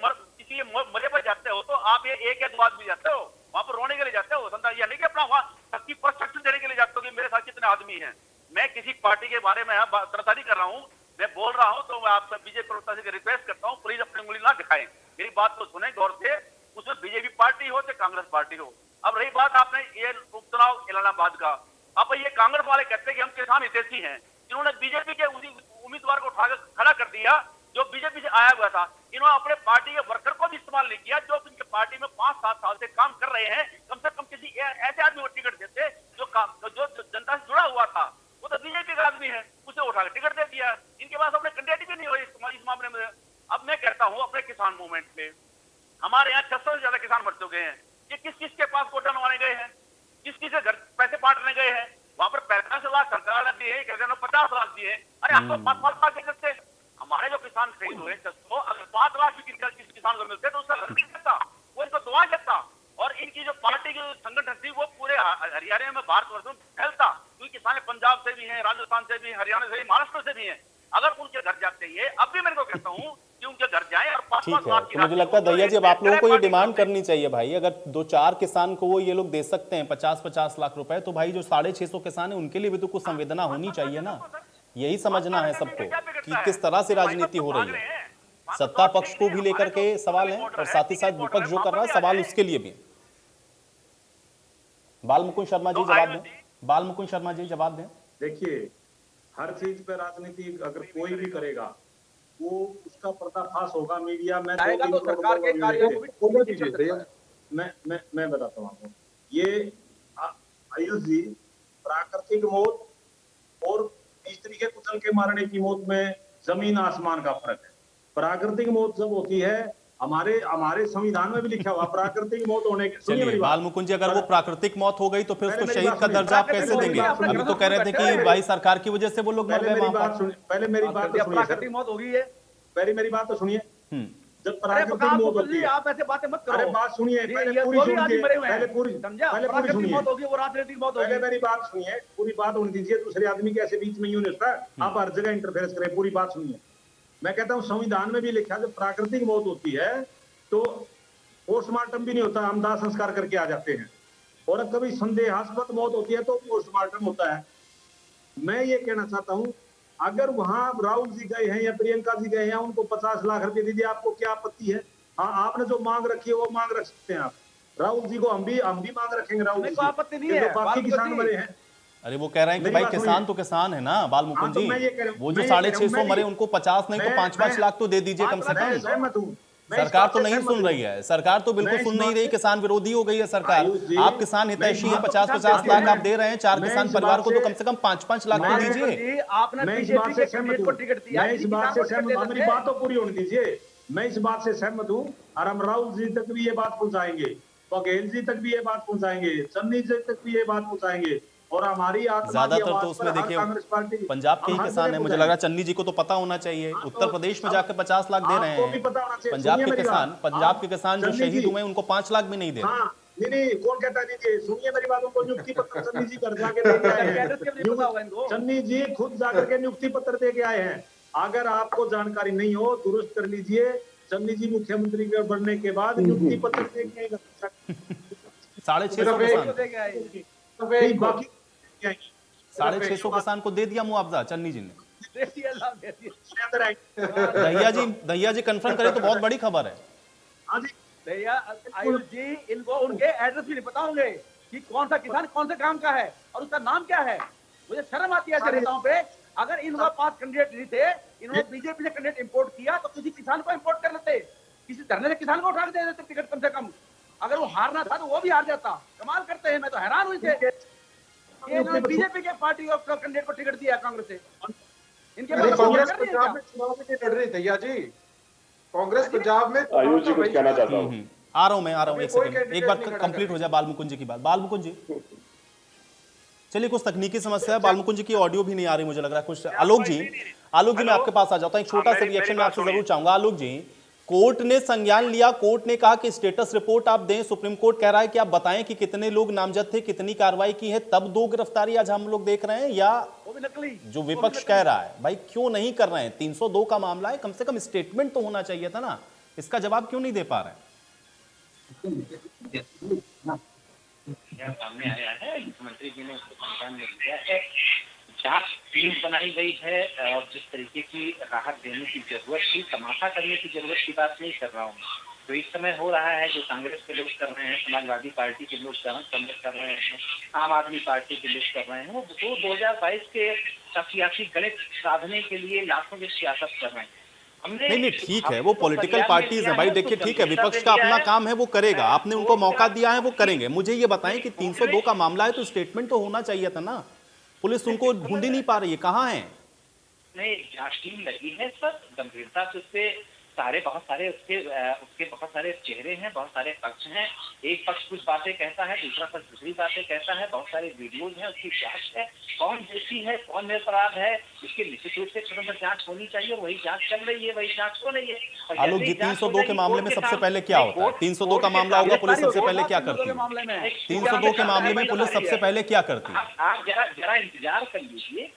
मरे पर जाते हो तो आप ये एक या 2 आदमी जाते हो, वहां पर रोने के लिए जाते हो, संता यानी कि अपना वहां की परसेप्शन देने के लिए जाते हो कि मेरे साथ कितने आदमी हैं। मैं किसी पार्टी के बारे में तरफदारी कर रहा हूँ, मैं बोल रहा हूँ, तो मैं आप बीजेपी प्रवक्ता से रिक्वेस्ट करता हूँ प्लीज अपनी उंगली ना दिखाएं, मेरी बात को सुने गौर से। उसमें बीजेपी पार्टी हो चाहे कांग्रेस पार्टी हो। अब रही बात आपने ये उपचुनाव इलाहाबाद का, अब ये कांग्रेस वाले कहते हैं कि हम किसान हितैषी हैं। इन्होंने बीजेपी के उम्मीदवार को उठाकर खड़ा कर दिया जो बीजेपी से आया हुआ था। इन्होंने अपने पार्टी के वर्कर को भी इस्तेमाल नहीं किया जो इनके पार्टी में 5-7 साल से काम कर रहे हैं। कम से कम किसी ऐसे आदमी को टिकट देते जो जनता से जुड़ा हुआ था, वो तो बीजेपी का आदमी है, उसे उठाकर टिकट दे दिया। इनके पास अपने कैंडिडेट भी नहीं हुए इस मामले में। अब मैं कहता हूँ अपने किसान मूवमेंट में हमारे यहाँ 600 से ज्यादा किसान मर चुके हैं। ये किस किस के पास वोट डलवाने गए हैं, किस किस के घर पैसे बांटने गए हैं? वहां पर 65 लाख सरकार ने दिए, 50 लाख दिए। अरे आपको 5 लाख दे सकते। हमारे जो किसान शहीद हुए 600, अगर 5 लाख भी किस किसान को मिलते तो उसका घर नहीं सकता, वो इनको दुआएं सकता। और इनकी जो पार्टी की संगठन थी वो पूरे हरियाणा में, भारतवर्ष में फैलता, क्योंकि किसान पंजाब से भी हैं, राजस्थान से भी, हरियाणा से भी, महाराष्ट्र से भी हैं। अगर उनके घर जाते ही, अब भी मेरे को कहता हूँ कि उनके घर जाएं और 5-5 ठीक है, लाख की तो मुझे राशि लगता है को दहिया जी अब आप लोगों को ये पार्टी डिमांड करते हैं। करनी चाहिए भाई, अगर 2-4 किसान को वो ये लोग दे सकते हैं 50-50 लाख रुपए, तो भाई जो 650 किसान है उनके लिए भी तो कुछ संवेदना होनी चाहिए ना। यही समझना है सबको कि किस तरह से राजनीति हो रही है। सत्ता पक्ष को भी लेकर के सवाल है और साथ ही साथ विपक्ष जो कर रहा है सवाल उसके लिए भी। बालमुकुंद शर्मा जी जवाब दें, बालमुकुंद शर्मा जी जवाब दें। देखिए, हर चीज पे राजनीति अगर कोई भी करेगा वो उसका पर्दाफाश होगा मीडिया में। आएगा तो सरकार के कार्यों को भी बोलने दीजिए। मैं बताता हूँ आपको, ये आयुष जी, प्राकृतिक मौत और इस तरीके कुचल के मारने की मौत में जमीन आसमान का फर्क है। प्राकृतिक मौत जब होती है, हमारे संविधान में भी लिखा हुआ प्राकृतिक मौत होने के। चलिए बालमुकुंद जी, अगर वो प्राकृतिक मौत हो गई तो फिर उसको शहीद का दर्जा आप कैसे देंगे? अभी तो कह रहे थे कि भाई सरकार की वजह से वो लोग मर गए वहां पर। पहले मेरी बात तो सुनिए, प्राकृतिक मौत हो गई है। पहले मेरी बात तो सुनिए। जब प्राकृतिक अरे मौत होती है, आप ऐसे बातें मत करो। अरे बात सुनिए, पहले पूरी सुनिए, पहले पूरी सुनिए, मौत होगी वो राजनीतिक मौत होगी। पहले मेरी बात सुनिए, पूरी बात होने दीजिए। दूसरे आदमी के ऐसे बीच में यूं नहीं, आप हर जगह इंटरफेरेंस करें। पूरी बात सुनिए। मैं कहता हूँ संविधान में भी लिखा, जब प्राकृतिक मौत होती है तो पोस्टमार्टम भी नहीं होता, हम दाह संस्कार करके आ जाते हैं। और कभी संदेहास्पद मौत होती है तो पोस्टमार्टम होता है। मैं ये कहना चाहता हूँ, अगर वहां राहुल जी गए हैं या प्रियंका जी गए हैं, उनको 50 लाख रुपए दीजिए, आपको क्या आपत्ति है? हाँ, आपने जो मांग रखी है वो मांग रख सकते हैं आप। राहुल जी को हम भी मांग रखेंगे। राहुल जी को आपत्ति नहीं है, बाकी किसान मरे हैं। अरे वो कह रहे हैं कि भाई किसान तो किसान है ना बालमुकुंद जी, वो जो 650 मरे उनको 50 नहीं तो 5-5 लाख तो दे दीजिए कम से कम। सहमत हूँ। सरकार तो नहीं सुन रही है, सरकार तो बिल्कुल सुन नहीं रही, किसान विरोधी हो गई है सरकार। आप किसान हितैषी है, 50-50 लाख आप दे रहे हैं, 4 किसान परिवार को तो कम से कम 5-5 लाख तो दीजिए। आपने बीजेपी के कैंडिडेट को टिकट दिया, मैं इस बात से सहमत हूं। मेरी बात तो पूरी होने दीजिए। मैं इस बात से सहमत हूँ और हम राहुल जी तक भी ये बात पहुंचाएंगे, बघेल जी तक भी ये बात पहुंचाएंगे, चन्नी जी तक भी ये बात पहुंचाएंगे। और हमारी ज्यादातर तो उसमें देखिए पंजाब के ही किसान है, मुझे लग रहा है चन्नी जी को तो पता होना चाहिए। उत्तर प्रदेश में जाकर 50 लाख दे रहे हैं पंजाब के किसान जो शहीद हुए उनको 5 लाख भी नहीं दे रहे। नहीं, कौन कहता है? दीजिए, सुनिए मेरी बात। उनको नियुक्ति पत्र चन्नी जी कर जाके दे के आए हैं। चन्नी जी खुद जाकर के नियुक्ति पत्र दे के आए हैं। अगर आपको जानकारी नहीं हो, दुरुस्त कर लीजिए। चन्नी जी मुख्यमंत्री बनने के बाद नियुक्ति पत्र दे के 650 किसान को दे दिया मुआवजा चन्नी जी ने। दहिया जी कंफर्म करें तो बहुत बड़ी खबर है। आयुष जी, इनको उनके एड्रेस भी नहीं पता होंगे कि कौन सा किसान कौन से काम का है और उसका नाम क्या है। मुझे शर्म आती है ऐसे नेताओं पे। अगर इनका 5 कैंडिडेट नहीं थे, इन्होंने बीजेपी से कैंडिडेट इंपोर्ट किया तो किसी किसान को इंपोर्ट कर लेते, किसी धरने से किसान को उठा के दे देते टिकट कम से कम। अगर वो हारना था तो वो भी हार जाता। कमाल करते हैं, मैं तो हैरान हुई थे। बीजेपी के पार्टी ऑफ कैंडिडेट को टिकट दिया कांग्रेस से। इनके कांग्रेस पंजाब में चुनाव में नहीं लड़ रही भैया जी। कांग्रेस पंजाब में आयुष जी कुछ कहना चाहता हूँ। आ रहा हूँ एक सेकंड, एक बार कंप्लीट हो जाए बालमुकुंद जी की बात। बालमुकुंद जी, चलिए कुछ तकनीकी समस्या है, बालमुकुंद जी की ऑडियो भी नहीं आ रही मुझे लग रहा है कुछ। आलोक जी मैं आपके पास आ जाता हूँ, एक छोटा सा रिएक्शन मैं आपसे जरूर चाहूंगा। आलोक जी, कोर्ट ने संज्ञान लिया, कोर्ट ने कहा कि स्टेटस रिपोर्ट आप दें। सुप्रीम कोर्ट कह रहा है कि आप बताएं कि कितने लोग नामजद थे, कितनी कार्रवाई की है, तब 2 गिरफ्तारी आज हम लोग देख रहे हैं। या जो विपक्ष कह रहा है भाई क्यों नहीं कर रहे हैं, 302 का मामला है, कम से कम स्टेटमेंट तो होना चाहिए था ना, इसका जवाब क्यों नहीं दे पा रहे हैं? सामने आया है, मुख्यमंत्री जी ने उसको संज्ञान में लिया है। जांच टीम बनाई गई है और जिस तरीके की राहत देने की जरूरत थी, तमाशा करने की जरूरत की बात नहीं कर रहा हूँ। तो इस समय हो रहा है जो कांग्रेस के लोग कर रहे हैं, समाजवादी पार्टी के लोग कर रहे हैं, आम आदमी पार्टी के लोग कर रहे हैं, वो 2022 के सियासी गणित साधने के लिए लाखों की सियासत कर रहे हैं। नहीं ठीक है, वो पॉलिटिकल पार्टीज है भाई। देखिए ठीक है, विपक्ष का अपना काम है, वो करेगा। आपने उनको मौका दिया है, वो करेंगे। मुझे ये बताएं कि 302 का मामला है तो स्टेटमेंट तो होना चाहिए था ना। पुलिस उनको ढूंढ ही नहीं पा रही है, कहाँ है? नहीं, जांच टीम लगी है सर, गंभीरता से उससे बहुत सारे उसके बहुत सारे चेहरे हैं, बहुत सारे पक्ष हैं। एक पक्ष कुछ बातें कहता है, दूसरा पक्ष दूसरी बातें कहता है, बहुत सारे वीडियोज हैं, उसकी जांच है। कौन दोषी है, कौन निरपराध है, इसकी निश्चित रूप से स्वतंत्र जांच होनी चाहिए। वही जांच चल रही है, वही जांच हो रही है। आलोक जी, 302 के मामले में सबसे पहले क्या होता है? 302 का मामला होगा, पुलिस सबसे पहले क्या करती है? 302 के मामले में पुलिस सबसे पहले क्या करती है? आप जरा इंतजार कर लीजिए।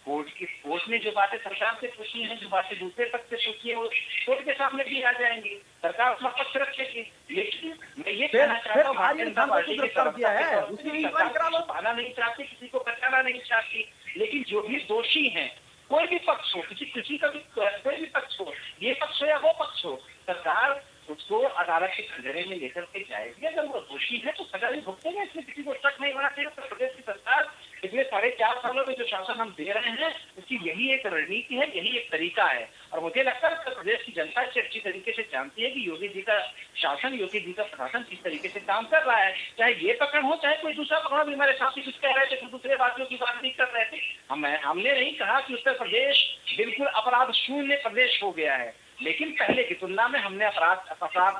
कोर्ट ने जो बातें सरकार से पूछी हैं, जो बातें दूसरे पक्ष से पूछी है, वो कोर्ट के सामने भी आ जाएंगी, सरकार अपना पक्ष रखेगी। लेकिन मैं ये कहना चाहता हूँ, भारतीय जनता पार्टी की छुपाना नहीं चाहती, किसी को बचाना नहीं चाहती, लेकिन जो भी दोषी हैं, कोई भी पक्ष हो, किसी का भी कोई भी पक्ष हो, ये पक्ष हो या वो पक्ष हो, सरकार उसको अदालत के कटघरे में लेकर के जाएगी। अगर वो दोषी है तो सजा भी भुगतेगा, इसमें किसी को शक नहीं होना चाहिए। उत्तर प्रदेश की सरकार पिछले 4.5 सालों में जो शासन हम दे रहे हैं, उसकी यही एक रणनीति है, यही एक तरीका है। और मुझे लगता है उत्तर प्रदेश की जनता इसे अच्छी तरीके से जानती है कि योगी जी का शासन, योगी जी का प्रशासन किस तरीके से काम कर रहा है। चाहे ये प्रकरण हो, चाहे कोई दूसरा प्रकरण भी। हमारे साथी कुछ कह रहे थे, दूसरे राज्यों की बात नहीं कर रहे थे। हमने नहीं कहा कि उत्तर प्रदेश बिल्कुल अपराध शून्य प्रदेश हो गया है, लेकिन पहले की तुलना में हमने अपराध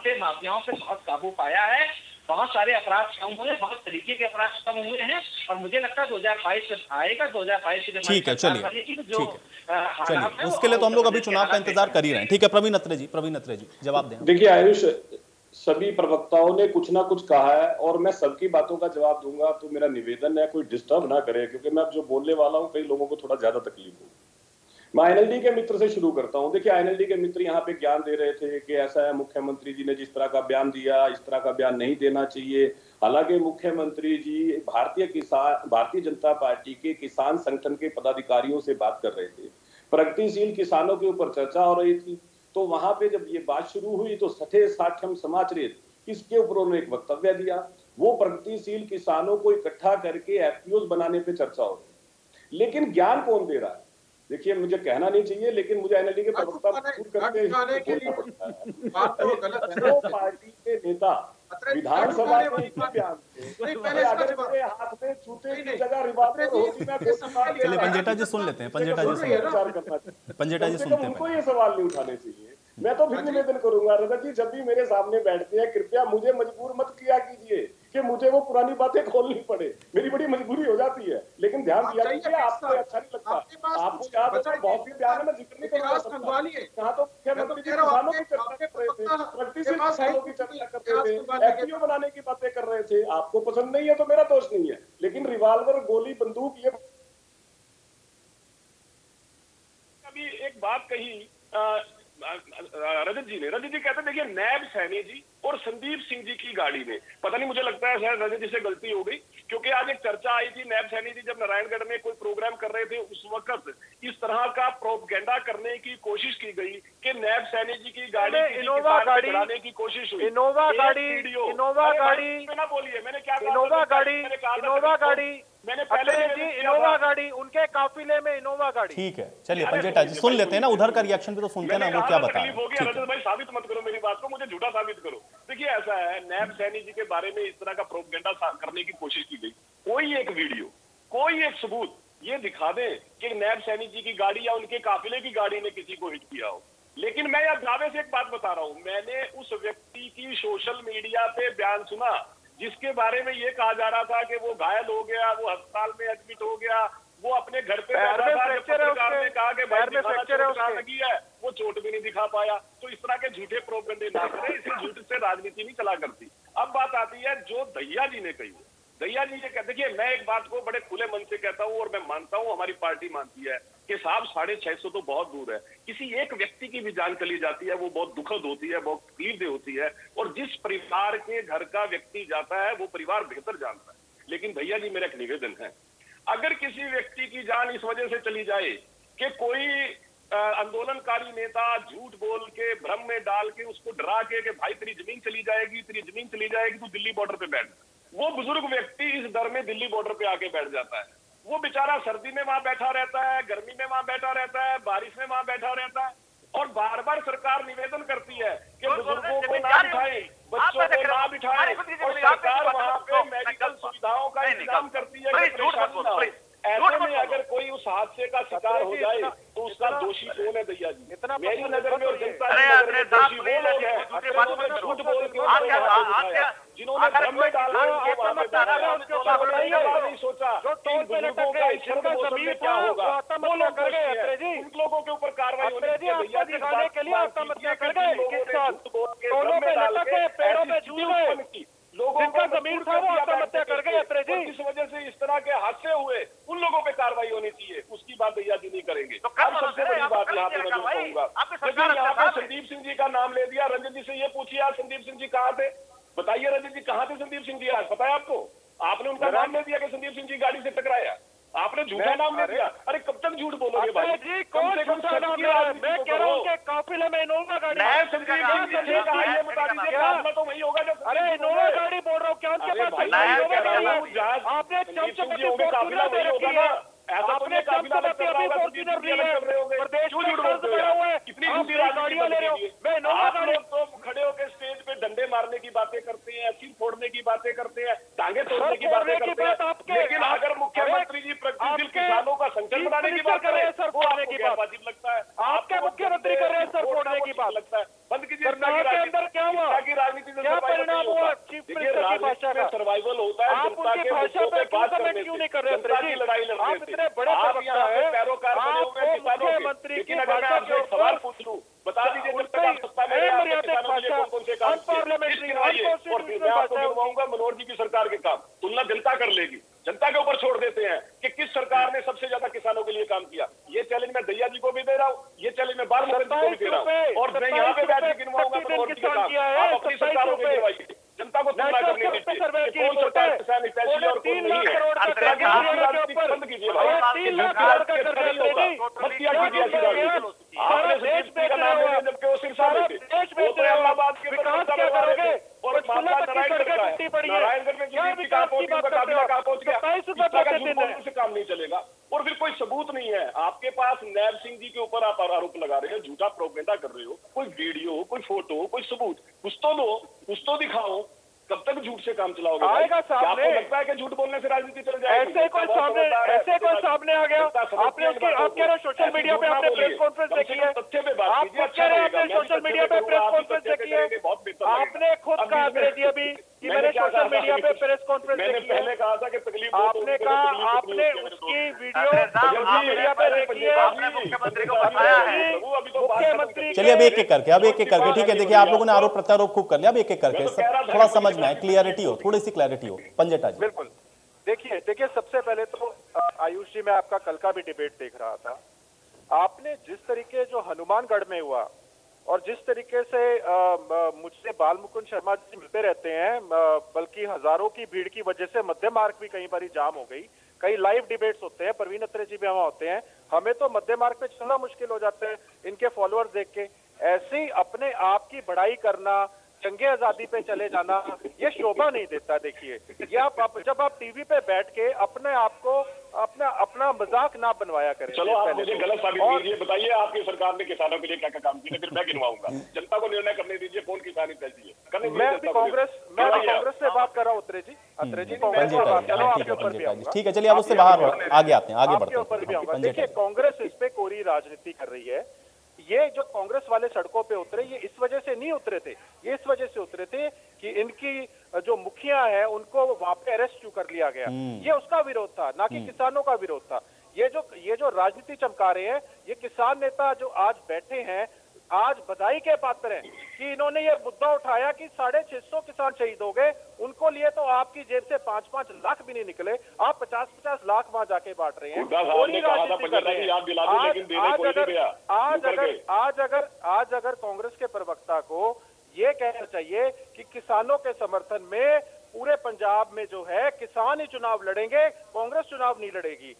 पे, माफियाओं पे बहुत काबू पाया है। बहुत सारे अपराध कम हुए, बहुत तरीके के अपराध कम हुए हैं। और मुझे लगता है 2022 आएगा, 2022 से ठीक है, चलिए उसके लिए तो हम लोग अभी चुनाव का इंतजार कर ही रहे हैं। ठीक है, प्रवीण अत्रे जी जवाब दें। देखिए आयुष, सभी प्रवक्ताओं ने कुछ ना कुछ कहा है और मैं सबकी बातों का जवाब दूंगा, तो मेरा निवेदन है कोई डिस्टर्ब ना करे, क्योंकि मैं अब जो बोलने वाला हूँ कई लोगों को थोड़ा ज्यादा तकलीफ हो। मैं आईएनएलडी के मित्र से शुरू करता हूं। देखिए आईएनएलडी के मित्र यहाँ पे ज्ञान दे रहे थे कि ऐसा है, मुख्यमंत्री जी ने जिस तरह का बयान दिया, इस तरह का बयान नहीं देना चाहिए। हालांकि मुख्यमंत्री जी भारतीय जनता पार्टी के किसान संगठन के पदाधिकारियों से बात कर रहे थे, प्रगतिशील किसानों के ऊपर चर्चा हो रही थी। तो वहां पे जब ये बात शुरू हुई तो सठे साठम समाचरित इसके ऊपर उन्होंने एक वक्तव्य दिया। वो प्रगतिशील किसानों को इकट्ठा करके एफपीओ बनाने पे चर्चा हो रही, लेकिन ज्ञान कौन दे रहा है? देखिए मुझे कहना नहीं चाहिए, लेकिन मुझे एनएलडी के प्रवक्ता करते जो पार्टी के नेता विधानसभा में बयान अगर मेरे हाथ में जूते की जगह रिवॉल्वर होती, मैं चलिए पंजेटा जी सुन लेते हैं, पंजेटा जी सुनते हैं। उनको ये सवाल नहीं उठाने चाहिए। मैं तो फिर निवेदन करूंगा, रजत जी जब भी मेरे सामने बैठते हैं कृपया मुझे मजबूर मत किया कीजिए कि मुझे वो पुरानी बातें खोलनी पड़े, मेरी बड़ी मजबूरी हो जाती है। लेकिन ध्यान दिया कीजिए, आपको अच्छा नहीं लगता, आपको याद है बहुत ही प्यार है, मैं जिक्र नहीं करूंगा। यहाँ तो मुख्यमंत्री जी किसानों की चर्चा कर रहे थे, प्रगतिशील किसानों की चर्चा कर रहे थे, एफपीओ बनाने की बातें कर रहे थे। आपको पसंद नहीं है तो मेरा दोष नहीं है, लेकिन रिवॉल्वर, गोली, बंदूक, ये अभी एक बात कही रजत जी कहते हैं देखिए नैब सैनी जी और संदीप सिंह जी की गाड़ी में, पता नहीं मुझे लगता है शायद रजत जी से गलती हो गई, क्योंकि आज एक चर्चा आई थी नैब सैनी जी जब नारायणगढ़ में कोई प्रोग्राम कर रहे थे, उस वक्त इस तरह का प्रोपगेंडा करने की कोशिश की गई कि नैब सैनी जी की गाड़ी इनोवा गाड़ी चलाने की कोशिश हुई। इनोवा गाड़ी ना बोलिए, मैंने क्या इनोवा गाड़ी मैंने पहले इनोवा गाड़ी, उनके काफिले में इनोवा गाड़ी। ठीक है, चलिए पंजेटा जी सुन लेते हैं ना, उधर का रिएक्शन भी तो सुनते हैं ना, वो क्या बता रहे हैं। रजत भाई साबित मत करो मेरी बात को, मुझे झूठा साबित करो। देखिए ऐसा है, नैब सैनी जी के बारे में इस तरह का प्रोपगेंडा करने की कोशिश की गई, कोई एक वीडियो, कोई एक सबूत ये दिखा दे कि नैब सैनी जी की गाड़ी या उनके काफिले की गाड़ी ने किसी को हिट किया हो। लेकिन मैं यह दावे से एक बात बता रहा हूं, मैंने उस व्यक्ति की सोशल मीडिया पे बयान सुना जिसके बारे में ये कहा जा रहा था कि वो घायल हो गया, वो अस्पताल में एडमिट हो गया, वो अपने घर पे कहा कि भाई लगी है, वो चोट भी नहीं दिखा पाया। तो इस तरह के झूठे प्रोपगेंडे ना करें, इसी झूठ से राजनीति नहीं चला करती। अब बात आती है जो दहिया जी ने कही, दहिया जी ये कहते, देखिए मैं एक बात को बड़े खुले मन से कहता हूं और मैं मानता हूं, हमारी पार्टी मानती है कि साहब 650 तो बहुत दूर है, किसी एक व्यक्ति की भी जान चली जाती है वो बहुत दुखद होती है, बहुत तकलीफदेह होती है, और जिस परिवार के घर का व्यक्ति जाता है वो परिवार बेहतर जानता है। लेकिन भैया जी मेरा एक निवेदन है, अगर किसी व्यक्ति की जान इस वजह से चली जाए कि कोई आंदोलनकारी नेता झूठ बोल के, भ्रम में डाल के, उसको डरा के कि भाई तेरी जमीन चली जाएगी, तू दिल्ली बॉर्डर पे बैठ, वो बुजुर्ग व्यक्ति इस डर में दिल्ली बॉर्डर पे आके बैठ जाता है। वो बेचारा सर्दी में वहां बैठा रहता है, गर्मी में वहां बैठा रहता है, बारिश में वहां बैठा रहता है, और बार बार सरकार निवेदन करती है कि बुजुर्गों को ना बिठाए, बच्चों को ना बिठाए, और सरकार वहां पे मेडिकल सुविधाओं का इंतजाम करती है कि परेशानी ना हो। ऐसे में अगर कोई उस हादसे का शिकार हो जाए तो उसका दोषी कौन है भैया जी? मेरी नजर में और जनता की नजर में दोषी वो लोग हैं झूठ बोल के, जिन्होंने भ्रम में डाला नहीं सोचा कि बुजुर्गों का इस सर्द मौसम में क्या होगा, वो लोग उन लोगों के ऊपर कार्रवाई होनी चाहिए भैया जी। दिखाने के लिए लोगों पे लटक के पेड़ों पे झूल गए, लोगों का अमीर था वो आत्महत्या कर गए अत्रे जी। जिस वजह से इस तरह के हादसे हुए उन लोगों पे कार्रवाई होनी चाहिए, उसकी बात भैया जी नहीं करेंगे। तो अब सबसे बड़ी बात यहाँ पे मैं जो कहूंगा, लेकिन यहाँ पे संदीप सिंह जी का नाम ले दिया। रंजन जी से ये पूछिए आज संदीप सिंह जी कहाँ थे, बताइए रंजन जी कहाँ थे संदीप सिंह जी आज, पता है आपको? आपने उनका नाम ले दिया कि संदीप सिंह जी गाड़ी से टकराया, आपने झूठा नाम ले दिया। अरे कब तक झूठ बोलोगे भाई जी? कम से कम सच की राजनीति मैं कह रहा हूँ कि काफिले में इनोवा गाड़ी, मैं संदीप सिंह जी से कहा ये बता दीजिए, काफिला तो वही होगा जब, अरे इनोवा गाड़ी बोल रहा हूँ क्या उनके पास? आपने काफिला वही होगा ना, ऐसा तो नहीं काफिला अलग चल रहा होगा, संदीप सिंह जी अलग चल रहे होंगे, क्यों झूठ बोलते हो? कितनी झूठी राजनीति बन रही है। आप लोग तो खड़े होकर स्टेज पे डंडे मारने की बातें करते हैं, सिर फोड़ने की बातें करते हैं, टांगे तोड़ने की बातें करते हैं, लेकिन अगर मुख्यमंत्री जी प्रतिदिन किसानों का संकट बनाने की बात कर रहे हैं, वो आपको क्या वाजिब लगता है? आपके मुख्यमंत्री कर रहे हैं सर फोड़ने की बात लगता है? बंद कीजिए के अंदर क्या हुआ, की राजनीति से क्या परिणाम हुआ चीफ मिनिस्टर की भाषा का? सर्वाइवल होता है आप उनकी भाषा पे क्यों नहीं कर रहे हैं? लड़ाई लड़ आप इतने बड़े प्रवक्ता हैं, पैरोकार बने हुए हैं किसानों के, मंत्री की लेकिन अगर मैं आपसे एक सवाल पूछ लूं, बता दीजिए जब तक आप सत्ता में रहे किसानों के लिए कौन से काम किए, और फिर मैं आपको गिनवाऊंगा मनोहर जी की सरकार के काम, तुलना जनता कर लेगी, जनता के ऊपर छोड़ देते हैं कि किस सरकार ने सबसे ज्यादा किसानों के लिए काम किया। ये चैलेंज मैं दैया जी को भी दे रहा हूँ, ये चैलेंज मैं बार मुखर्जी को भी दे रहा हूँ, और मैं यहाँ पे बैठ के गिनवाऊंगा मनोहर जी के काम। आप अपनी सरकारों के गिनवाइए, जनता को तुलना करने दीजिए कौन सरकार किसान हितैषी और कौन नहीं है। राजनीति बंद कीजिए भाई, मत किया कीजिए ऐसी राजनीति। आपने संदीप सिंह का नाम ले लिया जबकि वो सिरसा में थे, वो तो इलाहाबाद के और मामला नारायणगढ़ का है, नारायणगढ़ में किसी कहाँ पहुंच गया, काफिला कहाँ पहुंच गया, झूठ बोलने से काम नहीं चलेगा। और फिर कोई सबूत नहीं है आपके पास, नैब सिंह जी के ऊपर आप आरोप लगा रहे हो, झूठा प्रोपेगेंडा कर रहे हो, कोई वीडियो, कोई फोटो, कोई सबूत कुछ तो दो, कुछ तो दिखाओ। कब तक झूठ से काम चलाओगे? आएगा सामने। आपको लगता है कि झूठ बोलने से राजनीति चल जाएगी? ऐसे कोई सामने आ गया, आपने उसके, आप कह रहे सोशल मीडिया पे आपने प्रेस कॉन्फ्रेंस देखी है, तथ्य पे बात आप कीजिए, कह रहे हैं आपने सोशल मीडिया पे प्रेस कॉन्फ्रेंस देखी है, आपने खुद कहा अंग्रेजी अभी कि मैंने सोशल मीडिया पे प्रेस कॉन्फ्रेंस देखी है। पहले कहा था कि तकलीफ आपने कहा, आपने उसकी वीडियो मीडिया पे देखी है, आपने मुख्यमंत्री को बताया है, मुख्यमंत्री। चलिए अब एक एक करके, अब एक एक करके, ठीक है। देखिए आप लोगों ने आरोप प्रत्यारोप खूब कर लिया, अब एक एक करके थोड़ा समझ में आए, क्लियरिटी हो, थोड़ी सी क्लैरिटी हो। पंजेटा जी बिल्कुल। देखिए सबसे पहले तो आयुष जी, मैं आपका कल का भी डिबेट देख रहा था, आपने जिस तरीके जो हनुमानगढ़ में हुआ और जिस तरीके से मुझसे बाल मुकुंद शर्मा जी मिलते रहते हैं, बल्कि हजारों की भीड़ की वजह से मध्य मार्ग भी कई बार जाम हो गई, कई लाइव डिबेट्स होते हैं, परवीन अत्रे जी भी वहां होते हैं, हमें तो मध्य मार्ग पे चलना मुश्किल हो जाता है इनके फॉलोअर्स देख के। ऐसे ही अपने आप की बढ़ाई करना, जंगे आजादी पे चले जाना, ये शोभा नहीं देता। देखिए ये आप जब आप टीवी पे बैठ के अपने आप को अपना मजाक ना बनवाया करें। चलो आप मुझे गलत साबित कीजिए, बताइए आपकी सरकार ने किसानों के लिए क्या क्या काम किया, फिर मैं गिनवाऊंगा। जनता को निर्णय करने दीजिए कौन किसान हितैषी है। मैं कांग्रेस से बात कर रहा हूँ अत्रे जी, कांग्रेस से बात कर रहा हूँ, आपके ऊपर भी आऊंगा। ठीक है, चलिए अब उससे बाहर आगे आते हैं, आगे बढ़ते हैं, ऊपर भी आऊंगा। देखिए कांग्रेस इस पे कोरी राजनीति कर रही है। ये जो कांग्रेस वाले सड़कों पे उतरे, ये इस वजह से नहीं उतरे थे, ये इस वजह से उतरे थे कि इनकी जो मुखिया है उनको वहां पे अरेस्ट क्यों कर लिया गया, ये उसका विरोध था, ना कि किसानों का विरोध था। ये जो राजनीति चमका रहे हैं, ये किसान नेता जो आज बैठे हैं, आज बधाई के पात्र हैं कि इन्होंने ये मुद्दा उठाया कि 650 किसान शहीद हो गए, उनको लिए तो आपकी जेब से 5-5 लाख भी नहीं निकले, आप 50-50 लाख वहां जाके बांट रहे हैं। आज अगर कांग्रेस के प्रवक्ता को ये कहना चाहिए कि किसानों के समर्थन में पूरे पंजाब में जो है किसान ही चुनाव लड़ेंगे, कांग्रेस चुनाव नहीं लड़ेगी।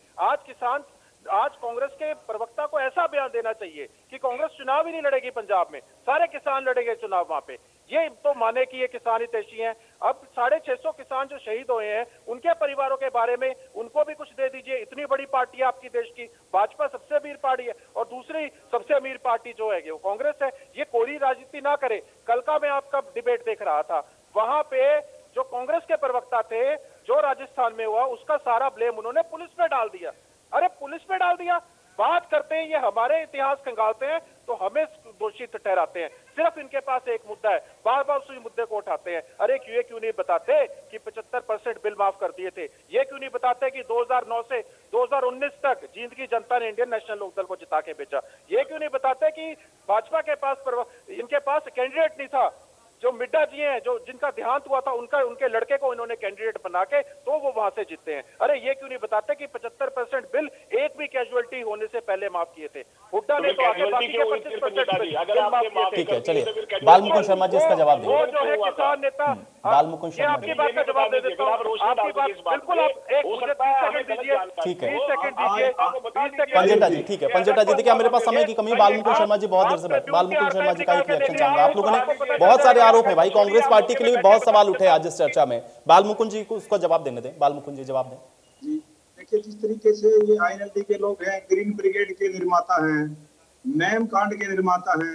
आज कांग्रेस के प्रवक्ता को ऐसा बयान देना चाहिए कि कांग्रेस चुनाव ही नहीं लड़ेगी पंजाब में, सारे किसान लड़ेंगे चुनाव वहां पे। ये तो माने कि ये किसान हितैषी हैं। अब 650 किसान जो शहीद हुए हैं उनके परिवारों के बारे में उनको भी कुछ दे दीजिए। इतनी बड़ी पार्टी है आपकी देश की, भाजपा सबसे अमीर पार्टी है और दूसरी सबसे अमीर पार्टी जो है वो कांग्रेस है। ये कोरी राजनीति ना करे। कल का मैं आपका डिबेट देख रहा था, वहां पे जो कांग्रेस के प्रवक्ता थे, जो राजस्थान में हुआ उसका सारा ब्लेम उन्होंने पुलिस पे डाल दिया। अरे पुलिस पे डाल दिया, बात करते हैं ये हमारे इतिहास खंगालते हैं तो हमें दोषी ठहराते हैं। सिर्फ इनके पास एक मुद्दा है, बार बार उसी मुद्दे को उठाते हैं। अरे क्यों नहीं बताते कि 75% बिल माफ कर दिए थे? ये क्यों नहीं बताते कि 2009 से 2019 तक जींद की जनता ने इंडियन नेशनल लोकदल को जिता के भेजा? ये क्यों नहीं बताते कि भाजपा के पास इनके पास कैंडिडेट नहीं था जो मिड्डा जी हैं जो जिनका देहांत हुआ था, उनके लड़के को इन्होंने कैंडिडेट बना के तो वो वहां से जीते हैं। अरे ये क्यों नहीं बताते कि 75% बिल एक भी कैजुअलिटी होने से पहले माफ किए थे? हुड्डा ने तो आगे बाकी के 25% बिल माफ किए थे। ठीक है, चलिए बालमुकुंद शर्मा जी इसका जवाब दें। वो जो है किसान नेता, बालमुकुंद शर्मा आपकी बात का जवाब दे देता हूँ। आपकी बात बिल्कुल, आप एक मुझे 30 सेकंड दीजिए, ठीक है 20 सेकंड दीजिए, 20 सेकंड। पंजेटा जी, ठीक है पंजेटा जी, देखिए मेरे पास समय की कमी है। बालमुकुंद शर्मा जी बहुत देर से बैठे, बालमुकुंद शर्मा जी का एक रिएक्शन चाहूंगा। आप लोगों ने बहुत सारे आरोप है भाई, कांग्रेस पार्टी के लिए भी बहुत सवाल उठे आज इस चर्चा में। बालमुकुंद जी को उसका जवाब देने दें। बालमुकुंद जी जवाब दें। जी देखिए, जिस तरीके से ये आईएनएलडी के लोग हैं, ग्रीन ब्रिगेड के निर्माता हैं, मैम कांड के निर्माता हैं,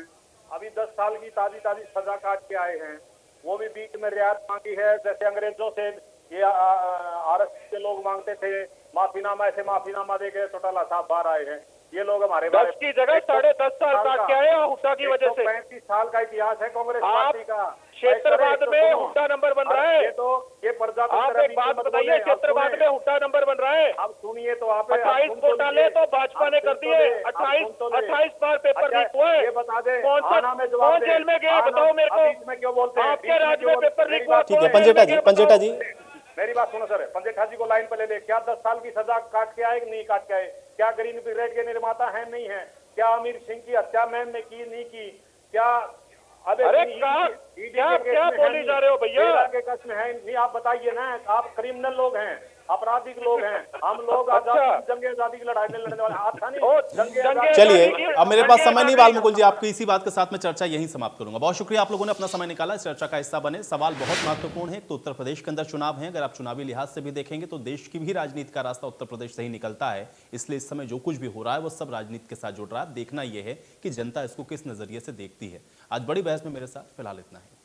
अभी 10 साल की ताजी सजा काट के आए हैं, वो भी बीच में रियायत मांगी है। जैसे अंग्रेजों से ये आरएसएस के लोग मांगते थे माफीनामा, ऐसे माफीनामा दे के चौटाला साहब बाहर आए हैं। ये लोग हमारे 10 की जगह 10.5 साल काट के आए हुड्डा की वजह से। 35 साल का इतिहास है कांग्रेस पार्टी का। क्षेत्रवाद में हुड्डा नंबर बन रहा है। ये प्रजातंत्र, आप एक बात बताइए, क्षेत्रवाद में हुड्डा नंबर बन रहा है। आप सुनिए तो आप 28 घोटाले तो भाजपा ने कर दिए। 28 बार पेपर लीक हुआ है। ये बता दें, कौन जेल में गया बताओ मेरे को। क्यों बोलते हैं आपके राज्य में पेपर लीक हुआ। ठीक है पंजेटा जी मेरी बात सुनो सर, पंजेठा जी को लाइन पे ले ले। क्या 10 साल की सजा काट के आए नहीं काट के आए? क्या ग्रीन ब्रिगेड के निर्माता हैं नहीं है? क्या अमीर सिंह की हत्या मैम ने की नहीं की? क्या अरे क्या बोली जा रहे हो भैया? के कस में है नहीं? आप बताइए ना, आप क्रिमिनल लोग हैं, आपराधिक लोग हैं। हम लोग जंगे आजादी की लड़ाई में लड़ने वाले अच्छा नहीं। चलिए अब मेरे पास समय नहीं बालमुकुंद जी, आपकी इसी बात के साथ मैं चर्चा यहीं समाप्त करूंगा। बहुत शुक्रिया आप लोगों ने अपना समय निकाला, इस चर्चा का हिस्सा बने। सवाल बहुत महत्वपूर्ण है। तो उत्तर प्रदेश के अंदर चुनाव है, अगर आप चुनावी लिहाज से भी देखेंगे तो देश की भी राजनीति का रास्ता उत्तर प्रदेश से ही निकलता है। इसलिए इस समय जो कुछ भी हो रहा है वो सब राजनीति के साथ जुड़ रहा है। देखना यह है कि जनता इसको किस नजरिए से देखती है। आज बड़ी बहस में मेरे साथ फिलहाल इतना है।